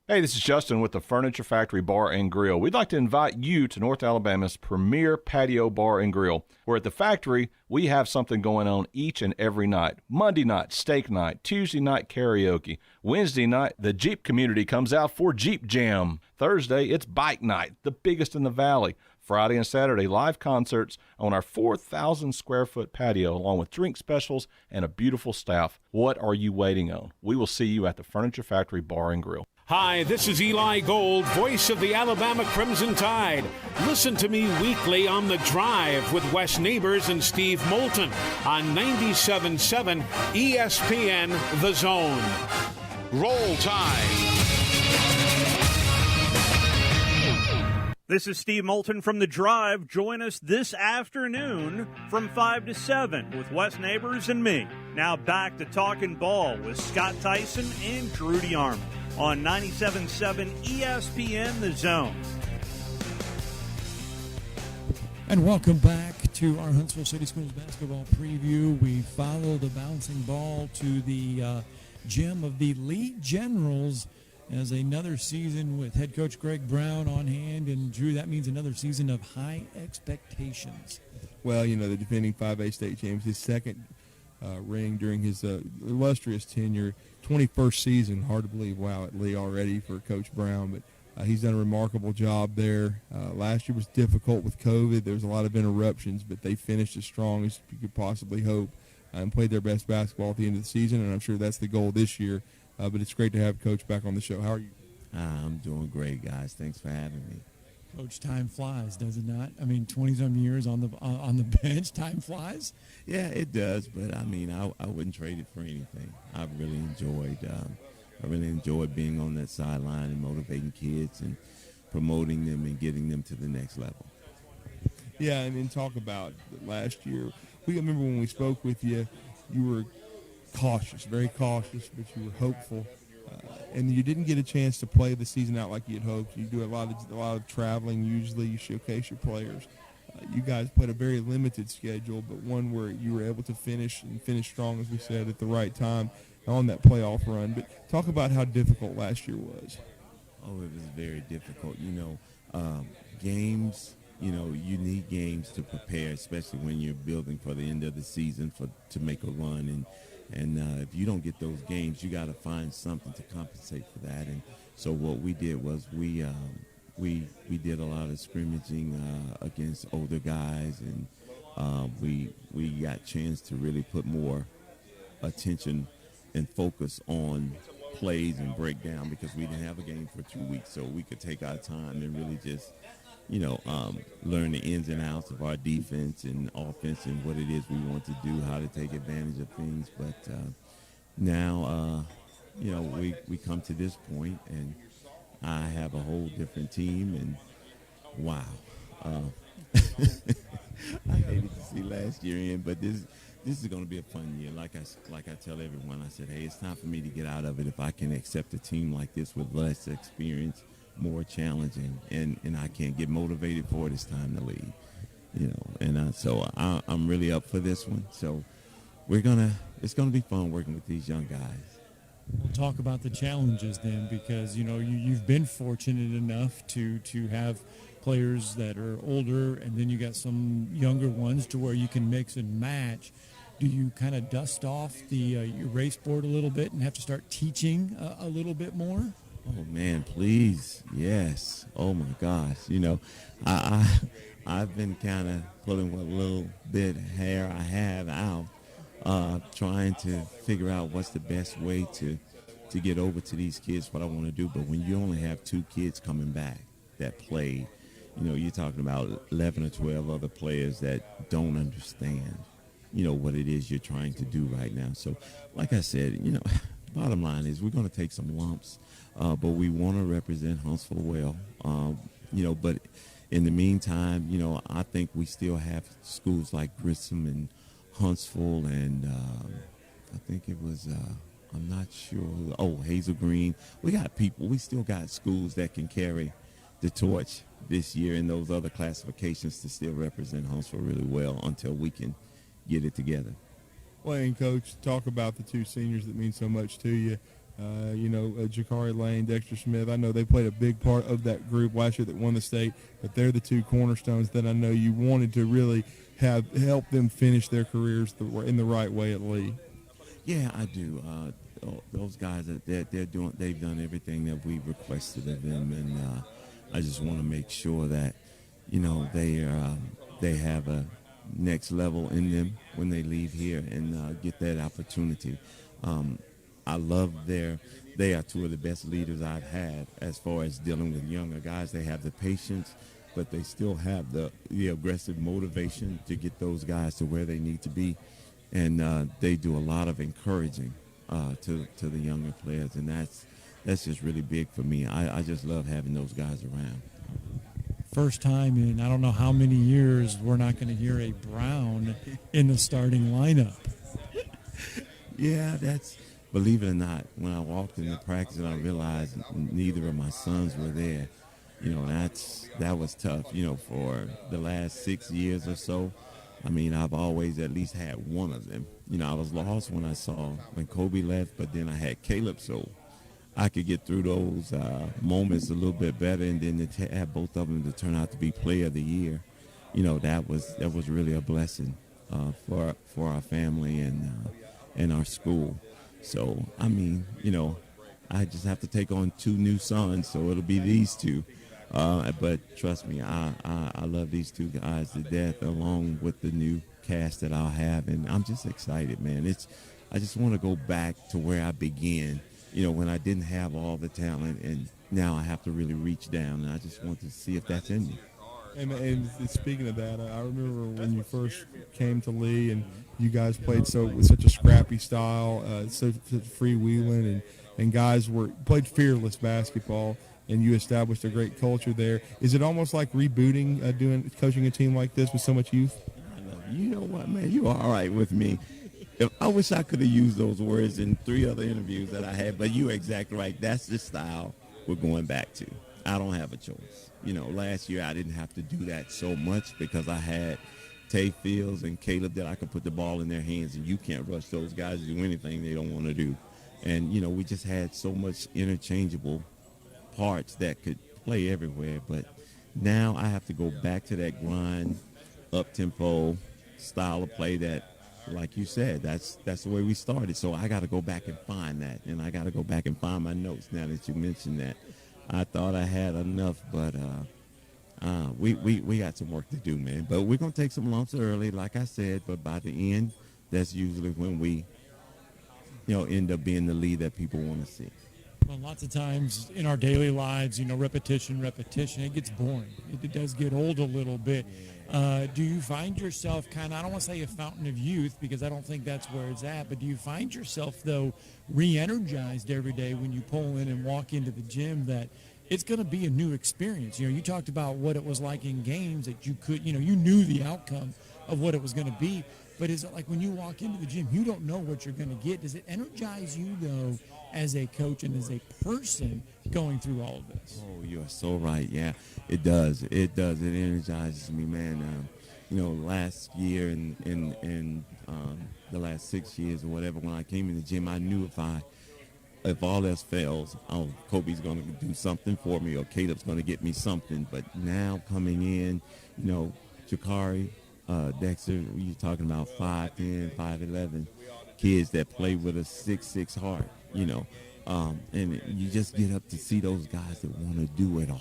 Hey, this is Justin with the Furniture Factory Bar and Grill. We'd like to invite you to North Alabama's premier patio bar and grill, where at the factory, we have something going on each and every night. Monday night, steak night. Tuesday night, karaoke. Wednesday night, the Jeep community comes out for Jeep Jam. Thursday, it's bike night, the biggest in the valley. Friday and Saturday, live concerts on our 4,000 square foot patio, along with drink specials and a beautiful staff. What are you waiting on? We will see you at the Furniture Factory Bar and Grill. Hi, this is Eli Gold, voice of the Alabama Crimson Tide. Listen to me weekly on The Drive with Wes Neighbors and Steve Moulton on 97.7 ESPN The Zone. Roll Tide. This is Steve Moulton from The Drive. Join us this afternoon from 5 to 7 with Wes Neighbors and me. Now back to Talkin Ball with Scott Theisen and Drew DeArmond on 97.7 ESPN The Zone. And welcome back to our Huntsville City Schools basketball preview. We follow the bouncing ball to the gym of the Lee Generals as another season with head coach Greg Brown on hand. And, Drew, that means another season of high expectations. Well, you know, the defending 5A state champs, his second ring during his illustrious tenure, 21st season. Hard to believe, wow, at Lee already for Coach Brown. But he's done a remarkable job there. Last year was difficult with COVID. There was a lot of interruptions, but they finished as strong as you could possibly hope and played their best basketball at the end of the season, and I'm sure that's the goal this year. But it's great to have Coach back on the show. How are you? I'm doing great, guys. Thanks for having me. Coach, time flies, does it not? I mean, 20-some years on the bench, time flies? Yeah, it does, but, I mean, I wouldn't trade it for anything. I really enjoyed being on that sideline and motivating kids and promoting them and getting them to the next level. Yeah, and then talk about last year. We remember when we spoke with you, you were cautious, very cautious, but you were hopeful, and you didn't get a chance to play the season out like you had hoped. You do a lot of traveling. Usually, you showcase your players. You guys played a very limited schedule, but one where you were able to finish strong, as we said, at the right time on that playoff run. But talk about how difficult last year was. Oh, it was very difficult. Games. You need games to prepare, especially when you're building for the end of the season to make a run. And if you don't get those games, you got to find something to compensate for that. And so what we did was we did a lot of scrimmaging against older guys, and we got a chance to really put more attention and focus on plays and breakdown because we didn't have a game for 2 weeks, so we could take our time and really just learn the ins and outs of our defense and offense and what it is we want to do, how to take advantage of things. But now, we come to this point, and I have a whole different team, and wow. I hated to see last year in, but this is going to be a fun year. Like I tell everyone, I said, hey, it's time for me to get out of it if I can accept a team like this with less experience, more challenging, and I can't get motivated for it. It's time to leave, and so I'm really up for this one. So it's gonna be fun working with these young guys. We'll talk about the challenges then, because you've been fortunate enough to have players that are older, and then you got some younger ones to where you can mix and match. Do you kind of dust off the erase board a little bit and have to start teaching a little bit more? Oh man, please, yes. Oh my gosh, I've been kind of pulling what little bit of hair I have out, trying to figure out what's the best way to get over to these kids what I want to do. But when you only have 2 kids coming back that play, you're talking about 11 or 12 other players that don't understand, what it is you're trying to do right now. So, like I said, bottom line is we're going to take some lumps, but we want to represent Huntsville well, but in the meantime, I think we still have schools like Grissom and Huntsville and I think it was I'm not sure. Hazel Green. We got people. We still got schools that can carry the torch this year in those other classifications to still represent Huntsville really well until we can get it together. Well, and Coach, talk about the 2 seniors that mean so much to you. Jakari Lane, Dexter Smith. I know they played a big part of that group last year that won the state, but they're the 2 cornerstones that I know you wanted to really help them finish their careers in the right way at Lee. Yeah, I do. Those guys, they've done everything that we requested of them, and I just want to make sure that, they have a next level in them when they leave here and get that opportunity. I love they are 2 of the best leaders I've had as far as dealing with younger guys. They have the patience, but they still have the aggressive motivation to get those guys to where they need to be. And they do a lot of encouraging to the younger players, and that's just really big for me. I just love having those guys around. First time in I don't know how many years we're not going to hear a Brown in the starting lineup. Yeah, believe it or not, when I walked into practice and I realized neither of my sons were there, that was tough, for the last 6 years or so. I mean, I've always at least had one of them. I was lost when Kobe left, but then I had Caleb, so I could get through those moments a little bit better, and then to have both of them to turn out to be Player of the Year, that was really a blessing for our family and our school. So, I mean, I just have to take on 2 new sons, so it'll be these 2. But trust me, I love these 2 guys to death, along with the new cast that I'll have, and I'm just excited, man. I just want to go back to where I began, when I didn't have all the talent, and now I have to really reach down, and I just want to see if that's in me. And speaking of that, I remember when you first came to Lee, and you guys played with such a scrappy style, so freewheeling, and guys played fearless basketball. And you established a great culture there. Is it almost like rebooting, coaching a team like this with so much youth? You know what, man? You are all right with me. I wish I could have used those words in 3 other interviews that I had, but you're exactly right. That's the style we're going back to. I don't have a choice. Last year I didn't have to do that so much because I had Tay Fields and Caleb that I could put the ball in their hands, and you can't rush those guys to do anything they don't want to do. And, we just had so much interchangeable parts that could play everywhere, but now I have to go back to that grind, up-tempo style of play that, like you said, that's the way we started. So I got to go back and find that, and I got to go back and find my notes now that you mentioned that. I thought I had enough, but we got some work to do, man. But we're going to take some lumps early, like I said, but by the end, that's usually when we, end up being the lead that people want to see. Well, lots of times in our daily lives, repetition, it gets boring. It does get old a little bit. Do you find yourself kind of, I don't want to say a fountain of youth because I don't think that's where it's at, but do you find yourself, though, re-energized every day when you pull in and walk into the gym that it's going to be a new experience? You talked about what it was like in games that you could, you knew the outcome of what it was going to be. But is it like when you walk into the gym, you don't know what you're going to get? Does it energize you, though, as a coach and as a person going through all of this? Oh, you're so right. Yeah, it does. It does. It energizes me, man. Last year and the last 6 years or whatever, when I came in the gym, I knew if all else fails, Kobe's going to do something for me or Caleb's going to get me something. But now coming in, Jakari, Dexter, you're talking about 5'10", 5'11", kids that play with a 6'6" heart, And you just get up to see those guys that want to do it all.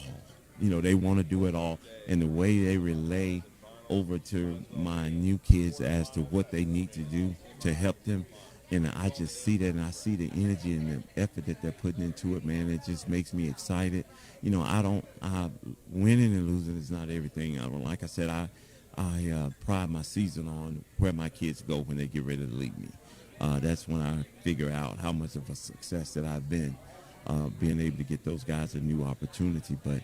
You know, they want to do it all. And the way they relay over to my new kids as to what they need to do to help them. And I just see that, and I see the energy and the effort that they're putting into it, man. It just makes me excited. You know, winning and losing is not everything. Like I said, I pride my season on where my kids go when they get ready to leave me. That's when I figure out how much of a success that I've been, being able to get those guys a new opportunity. But,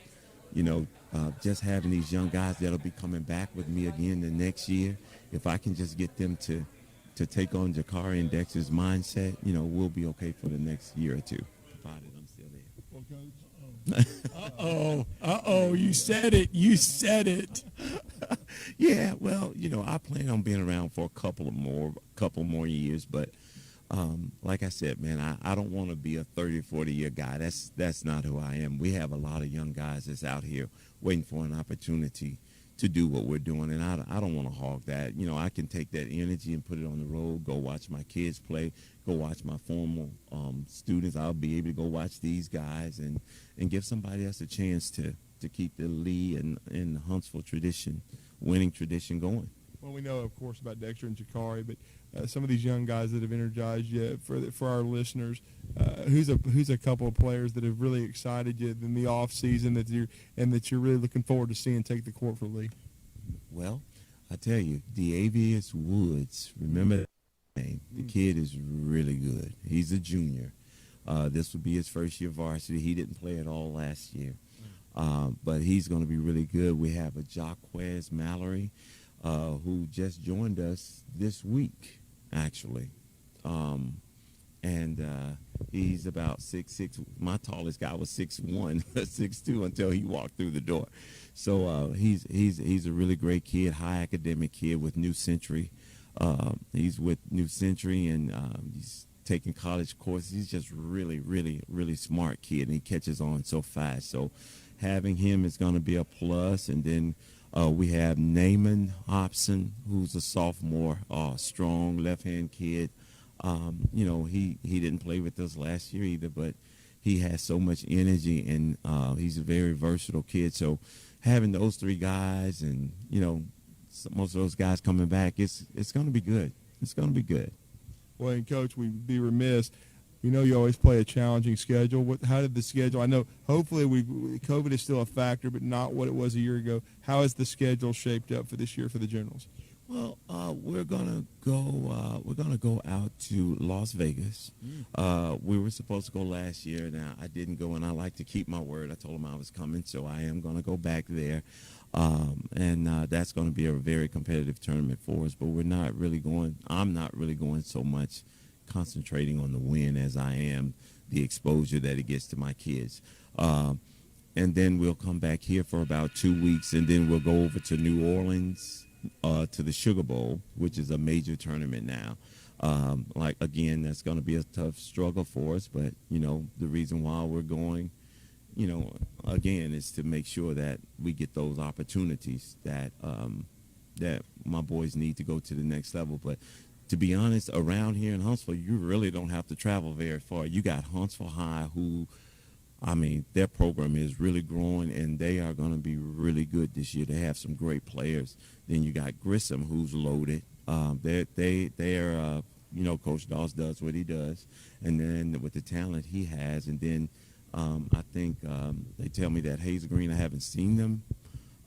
you know, just having these young guys that'll be coming back with me again the next year, if I can just get them to take on Jakari and Dexter's mindset, you know, we'll be okay for the next year or two, provided I'm still there. Well, Coach. You said it. You said it. Yeah, well, you know, I plan on being around for a couple more years, but like I said, man, I don't want to be a 30, 40-year guy. That's not who I am. We have a lot of young guys that's out here waiting for an opportunity to do what we're doing, and I don't want to hog that. You know, I can take that energy and put it on the road, go watch my kids play, go watch my former students. I'll be able to go watch these guys and give somebody else a chance to keep the Lee and Huntsville winning tradition going. Well, we know, of course, about Dexter and Jakari, but some of these young guys that have energized you, for our listeners, who's a couple of players that have really excited you in the off season that you're really looking forward to seeing take the court for Lee? Well, I tell you, DeAvius Woods. Remember that name? The kid is really good. He's a junior. This will be his first year varsity. He didn't play at all last year, but he's going to be really good. We have a Jaquez Mallory, who just joined us this week, actually. And he's about 6'6". My tallest guy was 6'1", 6'2", until he walked through the door. So he's a really great kid, high academic kid with New Century. He's with New Century, and he's taking college courses. He's just really, really, really smart kid, and he catches on so fast. So having him is going to be a plus. And then we have Naaman Hobson, who's a sophomore, strong left-hand kid. You know, he didn't play with us last year either, but he has so much energy, and he's a very versatile kid. So having those three guys and, you know, most of those guys coming back, it's going to be good. It's going to be good. Well, and Coach, we'd be remiss. We know you always play a challenging schedule. How did the schedule? I know hopefully COVID is still a factor, but not what it was a year ago. How has the schedule shaped up for this year for the Generals? Well, we're gonna go out to Las Vegas. We were supposed to go last year. Now I didn't go, and I like to keep my word. I told them I was coming, so I am gonna go back there, and that's gonna be a very competitive tournament for us. But I'm not really going so much concentrating on the win as I am the exposure that it gets to my kids. And then we'll come back here for about 2 weeks, and then we'll go over to New Orleans. To the Sugar Bowl, which is a major tournament now. Again, that's going to be a tough struggle for us, but, you know, the reason why we're going, you know, again, is to make sure that we get those opportunities that my boys need to go to the next level. But to be honest, around here in Huntsville, you really don't have to travel very far. You got Huntsville High, who, I mean, their program is really growing, and they are going to be really good this year. They have some great players. Then you got Grissom, who's loaded. They're you know, Coach Dawes does what he does, and then with the talent he has, and then I think they tell me that Hazel Green, I haven't seen them,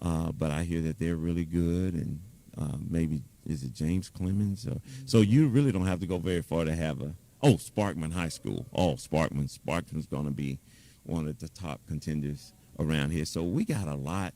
but I hear that they're really good, and maybe is it James Clemens? So you really don't have to go very far to have Sparkman High School. Sparkman's going to be one of the top contenders around here. So we got a lot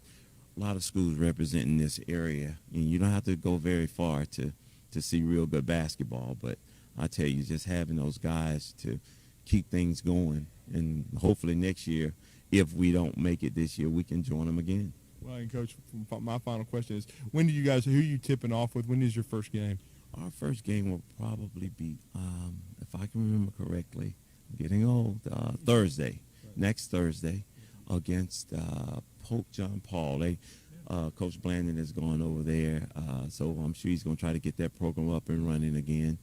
of schools representing this area, and you don't have to go very far to see real good basketball. But I tell you, just having those guys to keep things going, and hopefully next year, if we don't make it this year, we can join them again. Well, and Coach, my final question is, who are you tipping off with? When is your first game? Our first game will probably be, if I can remember correctly, I'm getting old, Thursday. Next Thursday against Pope John Paul. Coach Blandon is going over there, so I'm sure he's going to try to get that program up and running again.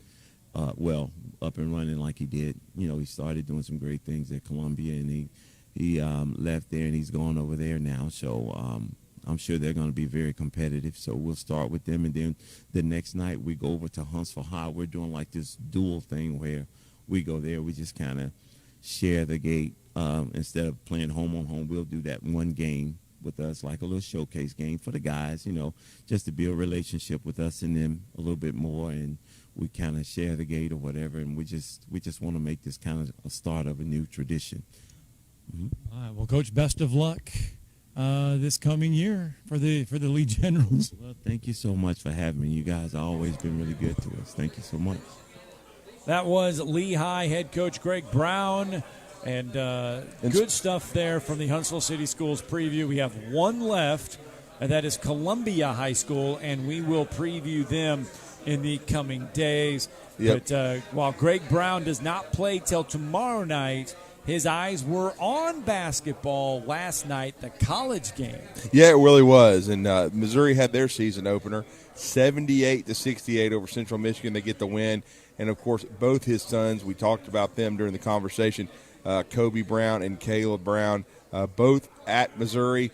up and running like he did. He started doing some great things at Columbia, and he left there, and he's going over there now. So I'm sure they're going to be very competitive. So we'll start with them, and then the next night we go over to Huntsville High. We're doing like this dual thing where we go there. We just kind of share the gate. Instead of playing home on home, we'll do that one game with us, like a little showcase game for the guys, just to build a relationship with us and them a little bit more. And we kind of share the gate or whatever. And we just want to make this kind of a start of a new tradition. All right. Well, Coach, best of luck this coming year for the Lee Generals. Well, thank you so much for having me. You guys have always been really good to us. Thank you so much. That was Lehigh head coach Greg Brown. And good stuff there from the Huntsville City Schools preview. We have one left, and that is Columbia High School, and we will preview them in the coming days. Yep. But while Greg Brown does not play till tomorrow night, his eyes were on basketball last night, the college game. Yeah, it really was. And Missouri had their season opener, 78-68 over Central Michigan. They get the win. And, of course, both his sons, we talked about them during the conversation, Kobe Brown and Caleb Brown, both at Missouri.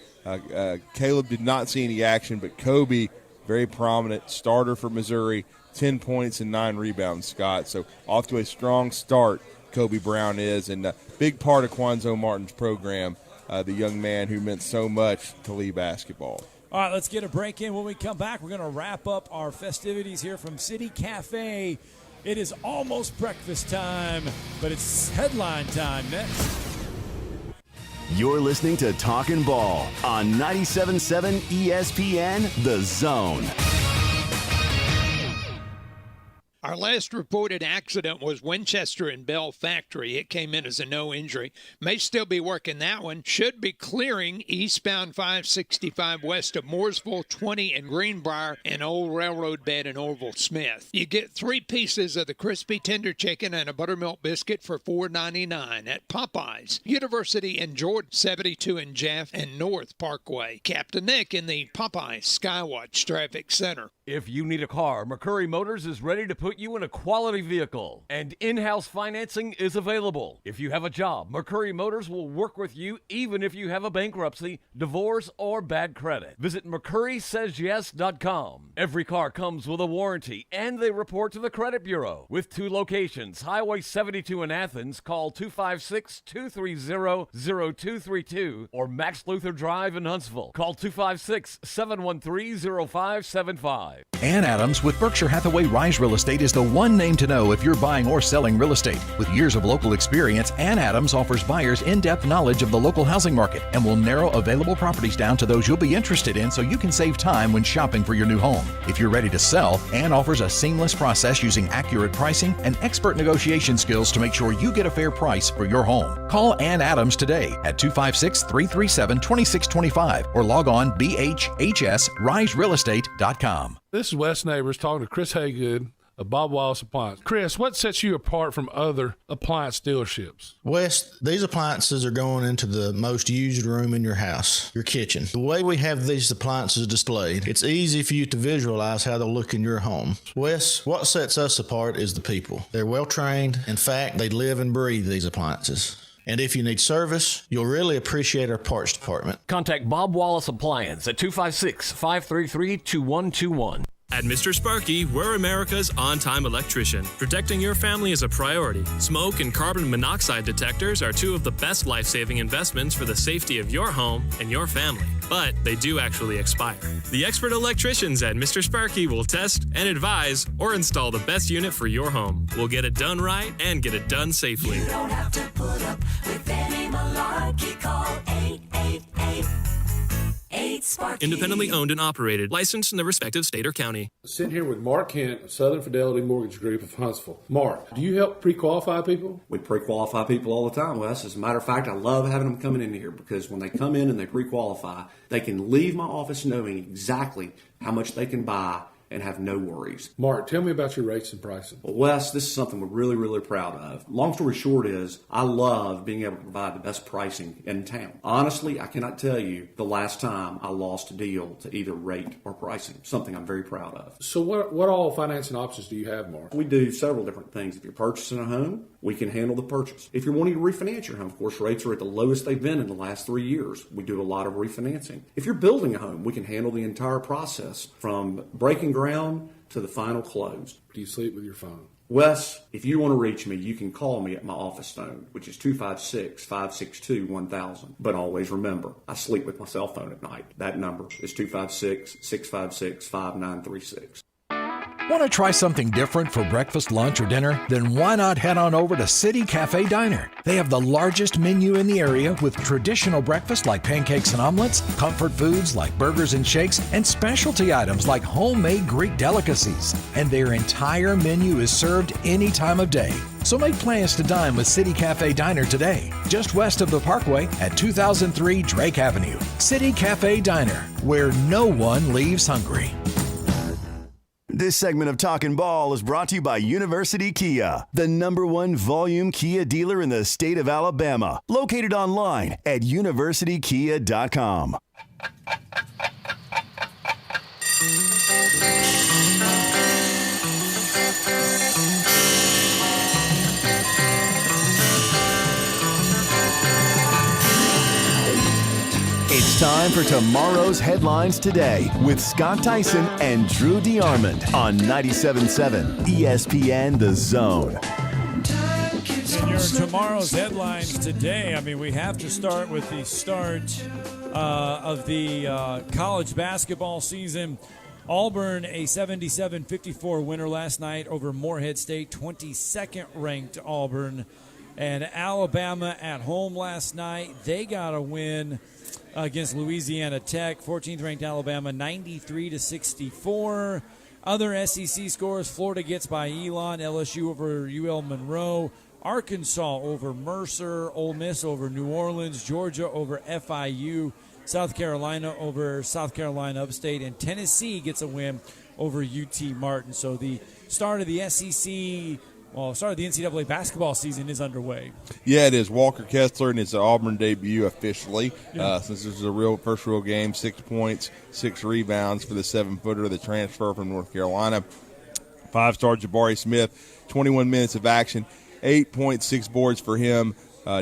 Caleb did not see any action, but Kobe, very prominent starter for Missouri, 10 points and 9 rebounds, Scott. So off to a strong start, Kobe Brown is, and a big part of Quanzo Martin's program, the young man who meant so much to Lee basketball. All right, let's get a break in. When we come back, we're going to wrap up our festivities here from City Cafe. It is almost breakfast time, but it's headline time next. You're listening to Talkin Ball on 97.7 ESPN, The Zone. Our last reported accident was Winchester and Bell Factory. It came in as a no injury. May still be working that one. Should be clearing eastbound 565 west of Mooresville, 20 and Greenbrier, and Old Railroad Bed in Orville Smith. You get 3 pieces of the crispy tender chicken and a buttermilk biscuit for $4.99 at Popeyes. University and Jordan, 72 in Jeff and North Parkway. Captain Nick in the Popeyes Skywatch Traffic Center. If you need a car, McCurry Motors is ready to put you in a quality vehicle, and in-house financing is available. If you have a job, McCurry Motors will work with you even if you have a bankruptcy, divorce, or bad credit. Visit McCurrySaysYes.com. Every car comes with a warranty, and they report to the credit bureau. With 2 locations, Highway 72 in Athens, call 256-230-0232, or Max Luther Drive in Huntsville. Call 256-713-0575. Ann Adams with Berkshire Hathaway Rise Real Estate is the one name to know if you're buying or selling real estate. With years of local experience, Ann Adams offers buyers in-depth knowledge of the local housing market and will narrow available properties down to those you'll be interested in so you can save time when shopping for your new home. If you're ready to sell, Ann offers a seamless process using accurate pricing and expert negotiation skills to make sure you get a fair price for your home. Call Ann Adams today at 256-337-2625 or log on bhhsriserealestate.com. This is Wes Neighbors talking to Chris Haygood of Bob Wallace Appliance. Chris, what sets you apart from other appliance dealerships? Wes, these appliances are going into the most used room in your house, your kitchen. The way we have these appliances displayed, it's easy for you to visualize how they'll look in your home. Wes, what sets us apart is the people. They're well trained. In fact, they live and breathe these appliances. And if you need service, you'll really appreciate our parts department. Contact Bob Wallace Appliance at 256-533-2121. At Mr. Sparky, we're America's on-time electrician. Protecting your family is a priority. Smoke and carbon monoxide detectors are 2 of the best life-saving investments for the safety of your home and your family. But they do actually expire. The expert electricians at Mr. Sparky will test and advise or install the best unit for your home. We'll get it done right and get it done safely. You don't have to put up with any malarkey. Call 888. Independently owned and operated, licensed in the respective state or county. Sitting here with Mark Kent of Southern Fidelity Mortgage Group of Huntsville. Mark, do you help pre-qualify people? We pre-qualify people all the time, Wes. As a matter of fact, I love having them coming in here because when they come in and they pre-qualify, they can leave my office knowing exactly how much they can buy and have no worries. Mark, tell me about your rates and pricing. Well, Wes, this is something we're really, really proud of. Long story short is I love being able to provide the best pricing in town. Honestly, I cannot tell you the last time I lost a deal to either rate or pricing, something I'm very proud of. So what all financing options do you have, Mark? We do several different things. If you're purchasing a home, we can handle the purchase. If you're wanting to refinance your home, of course, rates are at the lowest they've been in the last 3 years. We do a lot of refinancing. If you're building a home, we can handle the entire process from breaking ground to the final close. Do you sleep with your phone? Wes, if you want to reach me, you can call me at my office phone, which is 256-562-1000. But always remember, I sleep with my cell phone at night. That number is 256-656-5936. Want to try something different for breakfast, lunch, or dinner? Then why not head on over to City Cafe Diner? They have the largest menu in the area with traditional breakfast like pancakes and omelets, comfort foods like burgers and shakes, and specialty items like homemade Greek delicacies. And their entire menu is served any time of day. So make plans to dine with City Cafe Diner today, just west of the Parkway at 2003 Drake Avenue. City Cafe Diner, where no one leaves hungry. This segment of Talkin Ball is brought to you by University Kia, the #1 volume Kia dealer in the state of Alabama. Located online at universitykia.com. It's time for tomorrow's headlines today with Scott Theisen and Drew DeArmond on 97.7 ESPN The Zone. And your tomorrow's headlines today, I mean, we have to start with the start of the college basketball season. Auburn, a 77-54 winner last night over Morehead State, 22nd ranked Auburn. And Alabama at home last night, they got a win against Louisiana Tech, 14th ranked Alabama, 93-64. Other SEC scores: Florida gets by Elon, LSU over UL Monroe, Arkansas over Mercer, Ole Miss over New Orleans, Georgia over FIU, South Carolina over South Carolina Upstate, and Tennessee gets a win over UT Martin. So the start of the SEC, start of the NCAA basketball season is underway. Yeah, it is. Walker Kessler and his Auburn debut officially. Since this is a first real game, 6 points, 6 rebounds for the 7-footer, the transfer from North Carolina. 5-star Jabari Smith, 21 minutes of action, 8.6 boards for him.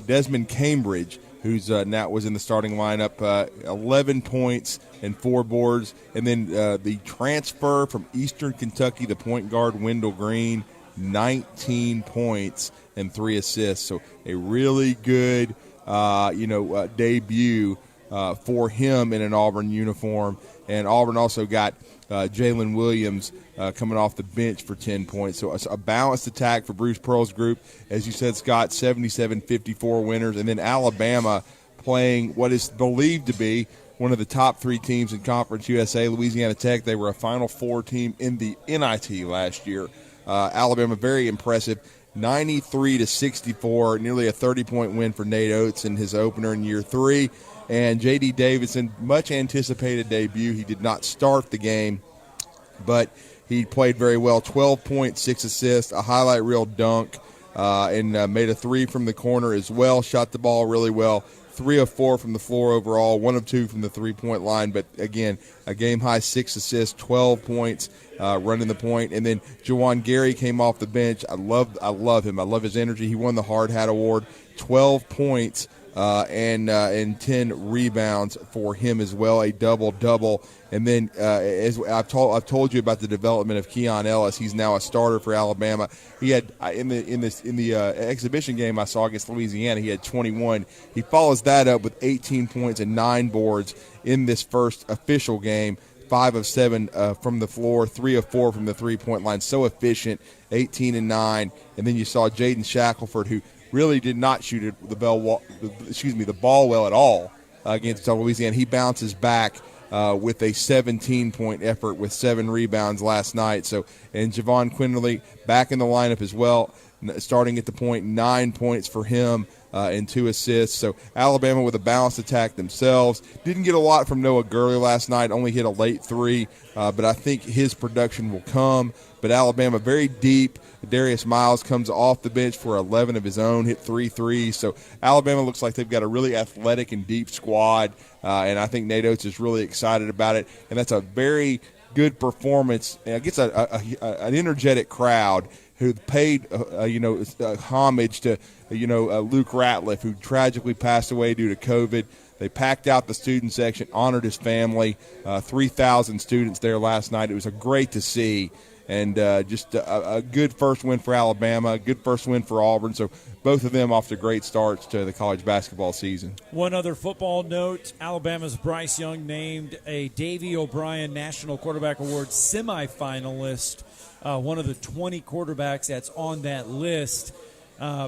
Desmond Cambridge, who's now was in the starting lineup, 11 points and 4 boards. And then the transfer from Eastern Kentucky, the point guard Wendell Green, 19 points and 3 assists. So a really good, debut for him in an Auburn uniform. And Auburn also got Jalen Williams coming off the bench for 10 points. So a balanced attack for Bruce Pearl's group. As you said, Scott, 77-54 winners. And then Alabama playing what is believed to be one of the top 3 teams in Conference USA, Louisiana Tech. They were a Final Four team in the NIT last year. Alabama, very impressive, 93-64, nearly a 30-point win for Nate Oates in his opener in year 3. And J.D. Davidson, much anticipated debut. He did not start the game, but he played very well. 12 points, 6 assists, a highlight reel dunk, and made a 3 from the corner as well. Shot the ball really well. 3 of 4 from the floor overall, 1 of 2 from the 3-point line. But again, a game-high 6 assists, 12 points, running the point. And then Jawan Gary came off the bench. I love him. I love his energy. He won the Hard Hat Award. 12 points and 10 rebounds for him as well, a double-double. And then as I've told you about the development of Keon Ellis. He's now a starter for Alabama. He had in the exhibition game I saw against Louisiana, he had 21. He follows that up with 18 points and 9 boards in this first official game. 5 of 7 from the floor, 3 of 4 from the 3-point line. So efficient, 18 and 9. And then you saw Jaden Shackelford, who really did not shoot the ball well at all against Louisiana. He bounces back with a 17-point effort with 7 rebounds last night. So, and Javon Quinterly back in the lineup as well, starting at the point, 9 points for him. and 2 assists. So Alabama with a balanced attack themselves. Didn't get a lot from Noah Gurley last night, only hit a late 3, but I think his production will come. But Alabama very deep. Darius Miles comes off the bench for 11 of his own, hit 3 threes. So Alabama looks like they've got a really athletic and deep squad, and I think Nate Oates is really excited about it. And that's a very good performance. And it gets an energetic crowd who paid homage to Luke Ratliff, who tragically passed away due to COVID. They packed out the student section, honored his family. 3,000 students there last night. It was great to see. And just a good first win for Alabama, a good first win for Auburn. So both of them off to great starts to the college basketball season. One other football note, Alabama's Bryce Young named a Davey O'Brien National Quarterback Award semifinalist, one of the 20 quarterbacks that's on that list.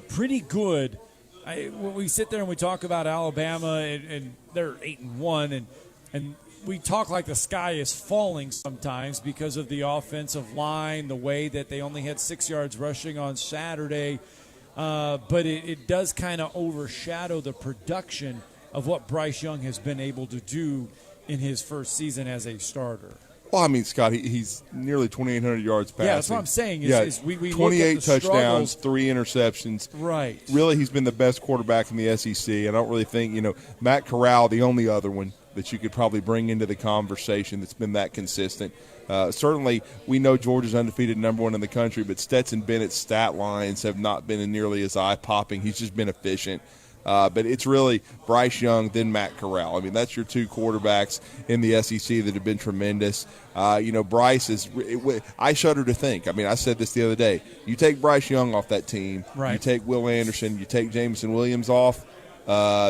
Pretty good. When we sit there and we talk about Alabama and they're 8-1 and we talk like the sky is falling sometimes because of the offensive line, the way that they only had 6 yards rushing on Saturday. But it does kind of overshadow the production of what Bryce Young has been able to do in his first season as a starter. Well, I mean, Scott, he's nearly 2,800 yards passing. Yeah, that's what I'm saying. We 28 look at the touchdowns, struggles. 3 interceptions. Right. Really, he's been the best quarterback in the SEC. I don't really think, Matt Corral, the only other one that you could probably bring into the conversation that's been that consistent. Certainly, we know Georgia's undefeated #1 in the country, but Stetson Bennett's stat lines have not been nearly as eye-popping. He's just been efficient. But it's really Bryce Young, then Matt Corral. I mean, that's your 2 quarterbacks in the SEC that have been tremendous. Bryce is – I shudder to think. I mean, I said this the other day. You take Bryce Young off that team. Right. You take Will Anderson. You take Jameson Williams off.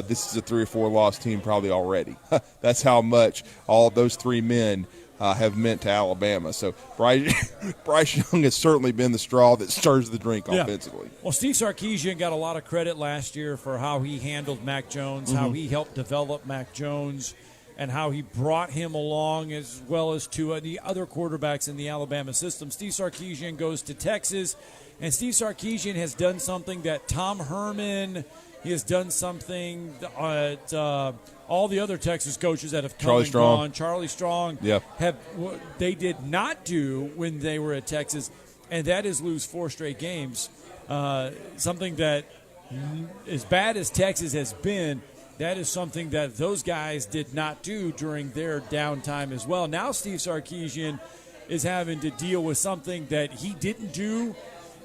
This is a 3 or 4 loss team probably already. That's how much all those 3 men have meant to Alabama. So Bryce Young has certainly been the straw that stirs the drink offensively. Well, Steve Sarkisian got a lot of credit last year for how he handled Mac Jones, how he helped develop Mac Jones, and how he brought him along as well as 2 of the other quarterbacks in the Alabama system. Steve Sarkisian goes to Texas, and Steve Sarkisian has done something that Tom Herman – he has done something at all the other Texas coaches that have come gone. Charlie Strong, they did not do when they were at Texas, and that is lose 4 straight games. Something that, as bad as Texas has been, that is something that those guys did not do during their downtime as well. Now Steve Sarkisian is having to deal with something that he didn't do,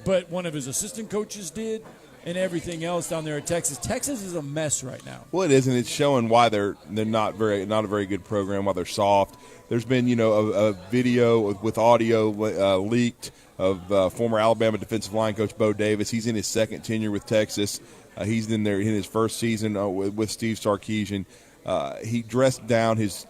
but one of his assistant coaches did. And everything else down there at Texas. Texas is a mess right now. Well, it is, and it's showing why they're not a very good program, why they're soft. There's been a video with audio leaked of former Alabama defensive line coach Bo Davis. He's in his 2nd tenure with Texas. He's in his first season with Steve Sarkisian. He dressed down his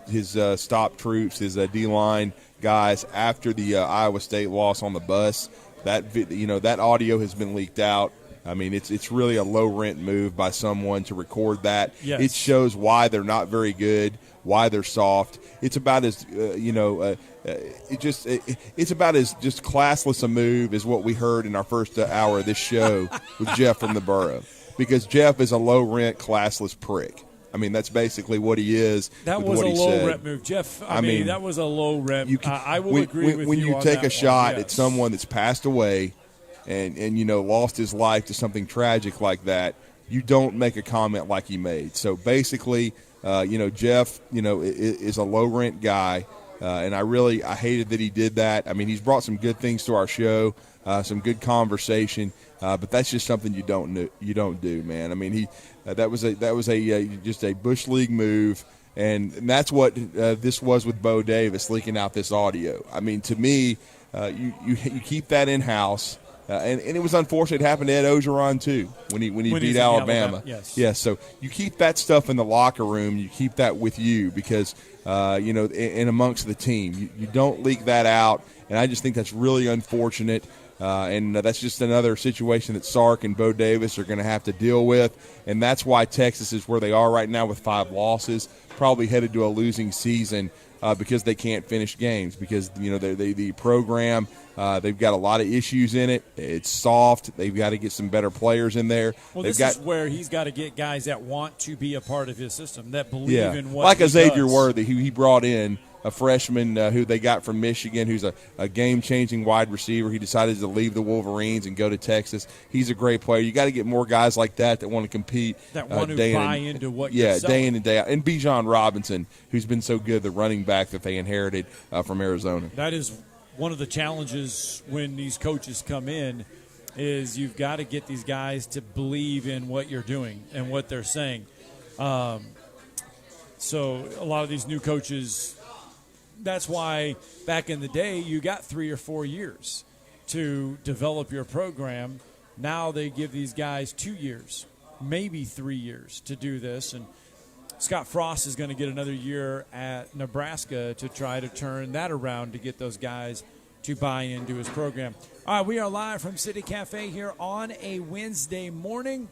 stop troops, his D-line guys after the Iowa State loss on the bus. That audio has been leaked out. I mean, it's really a low-rent move by someone to record that. Yes. It shows why they're not very good, why they're soft. It's about as it's about as just classless a move as what we heard in our first hour of this show with Jeff from the Borough, because Jeff is a low-rent, classless prick. I mean, that's basically what he is. That was a low-rent move, Jeff. I mean, that was a low-rent. I will agree with you when you on take that a shot one. at someone that's passed away. And lost his life to something tragic like that, you don't make a comment like he made. So basically, Jeff, is a low rent guy, and I hated that he did that. I mean, he's brought some good things to our show, some good conversation, but that's just something you don't do, man. I mean, that was just a Bush League move, and that's what this was with Bo Davis leaking out this audio. I mean, to me, you keep that in house. And it was unfortunate. It happened to Ed Ogeron, too, when he beat Alabama. Yes. So you keep that stuff in the locker room. You keep that with you because, in amongst the team. You don't leak that out, and I just think that's really unfortunate. And that's just another situation that Sark and Bo Davis are going to have to deal with. And that's why Texas is where they are right now with 5 losses, probably headed to a losing season because they can't finish games. Because, the program, they've got a lot of issues in it. It's soft. They've got to get some better players in there. Well, this is where he's got to get guys that want to be a part of his system, that believe in what like he a Xavier does. Worthy, who he brought in, a freshman who they got from Michigan, who's a game-changing wide receiver. He decided to leave the Wolverines and go to Texas. He's a great player. You got to get more guys like that want to compete. That want to buy into what you're selling. Day in and day out. And Bijan Robinson, who's been so good, the running back that they inherited from Arizona. That is one of the challenges when these coaches come in, is you've got to get these guys to believe in what you're doing and what they're saying. So a lot of these new coaches, that's why back in the day you got 3 or 4 years to develop your program. Now they give these guys 2 years, maybe 3 years to do this. And Scott Frost is going to get another year at Nebraska to try to turn that around to get those guys to buy into his program. All right, we are live from City Cafe here on a Wednesday morning.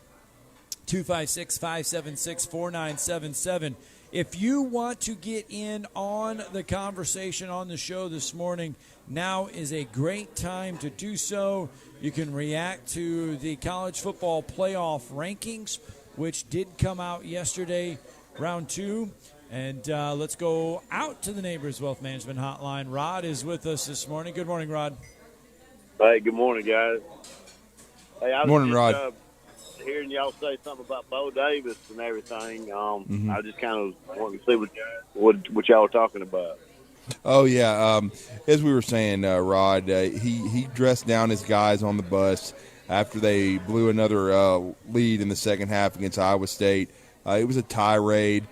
256-576-4977. If you want to get in on the conversation on the show this morning, now is a great time to do so. You can react to the college football playoff rankings, which did come out yesterday, round 2. And let's go out to the Neighbors Wealth Management Hotline. Rod is with us this morning. Good morning, Rod. Hey, good morning, guys. Hey, I was Morning, just, Rod. Hearing y'all say something about Bo Davis and everything. I just kind of wanted to see what y'all were talking about. Oh, yeah. As we were saying, Rod, he dressed down his guys on the bus after they blew another lead in the second half against Iowa State. It was a tirade,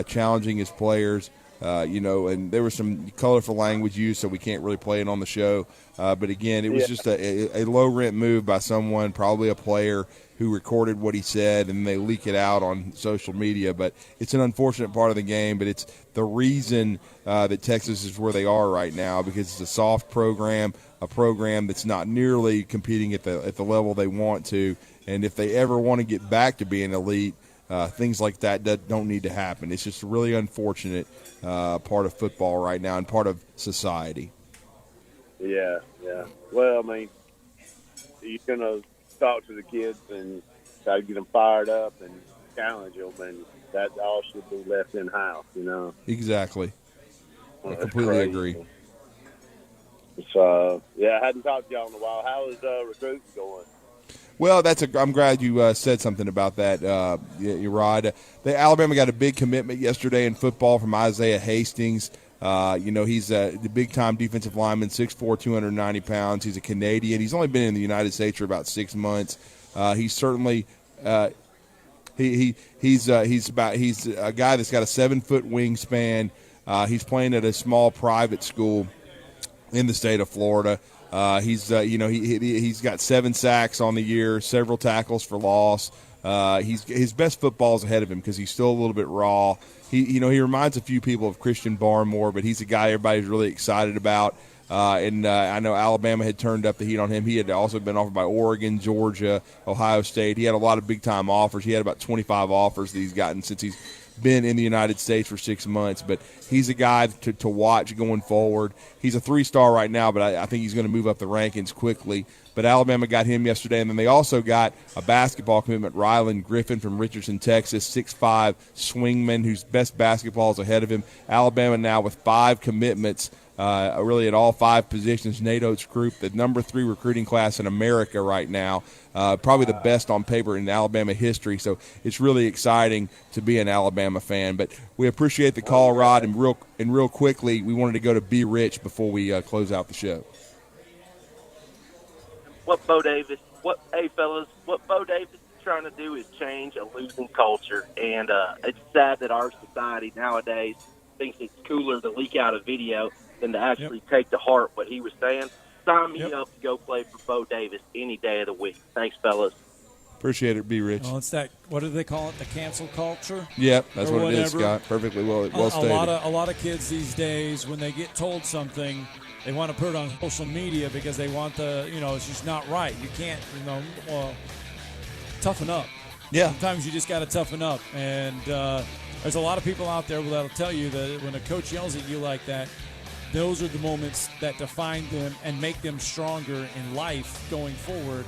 challenging his players, and there was some colorful language used, so we can't really play it on the show. But, again, it was just a low-rent move by someone, probably a player, who recorded what he said, and they leak it out on social media. But it's an unfortunate part of the game, but it's the reason that Texas is where they are right now, because it's a soft program, a program that's not nearly competing at the level they want to. And if they ever want to get back to being elite, things like that don't need to happen. It's just a really unfortunate part of football right now and part of society. Yeah. Well, I mean, you're going to talk to the kids and try to get them fired up and challenge them, and that all should be left in-house, Exactly. I completely agree. So, I hadn't talked to y'all in a while. How is recruiting going? Well, I'm glad you said something about that, Rod. Alabama got a big commitment yesterday in football from Isaiah Hastings. He's the big-time defensive lineman, 6'4", 290 pounds. He's a Canadian. He's only been in the United States for about 6 months. He's certainly he's a guy that's got a 7-foot wingspan. He's playing at a small private school in the state of Florida. He's got 7 sacks on the year, several tackles for loss. His best football is ahead of him because he's still a little bit raw. He reminds a few people of Christian Barmore, but he's a guy everybody's really excited about. I know Alabama had turned up the heat on him. He had also been offered by Oregon, Georgia, Ohio State. He had a lot of big-time offers. He had about 25 offers that he's gotten since he's been in the United States for 6 months. But he's a guy to watch going forward. He's a 3-star right now, but I think he's going to move up the rankings quickly. But Alabama got him yesterday, and then they also got a basketball commitment, Rylan Griffin from Richardson, Texas, 6'5", swingman whose best basketball is ahead of him. Alabama now with 5 commitments, really at all 5 positions. Nate Oates' group, the number 3 recruiting class in America right now, probably the best on paper in Alabama history. So it's really exciting to be an Alabama fan. But we appreciate the call, Rod, and real quickly, we wanted to go to B. Rich before we close out the show. What Bo Davis is trying to do is change a losing culture, and it's sad that our society nowadays thinks it's cooler to leak out a video than to actually take to heart what he was saying. Sign me up to go play for Bo Davis any day of the week. Thanks, fellas. Appreciate it, B. Rich. Well, it's that, what do they call it, the cancel culture? Yep, that's or what it is, whatever. Scott. Perfectly well stated. A lot of kids these days, when they get told something, they want to put it on social media because they want it's just not right. You can't, toughen up. Yeah. Sometimes you just got to toughen up. And there's a lot of people out there that'll tell you that when a coach yells at you like that, those are the moments that define them and make them stronger in life going forward,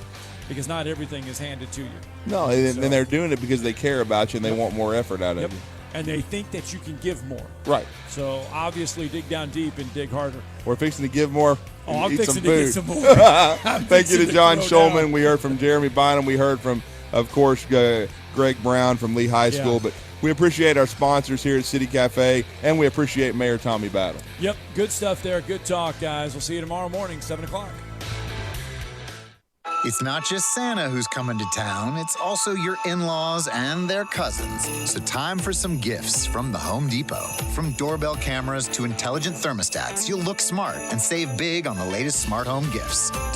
because not everything is handed to you. No, and they're doing it because they care about you and they want more effort out of you. And they think that you can give more. Right. So obviously dig down deep and dig harder. We're fixing to give more. Oh, I'm eat fixing some to food. get some more. Thank you to John Schulman. We heard from Jeremy Bynum. We heard from, of course, Greg Brown from Lee High School. But we appreciate our sponsors here at City Cafe, and we appreciate Mayor Tommy Battle. Yep, good stuff there. Good talk, guys. We'll see you tomorrow morning, 7 o'clock. It's not just Santa who's coming to town, it's also your in-laws and their cousins. So time for some gifts from the Home Depot. From doorbell cameras to intelligent thermostats, you'll look smart and save big on the latest smart home gifts. To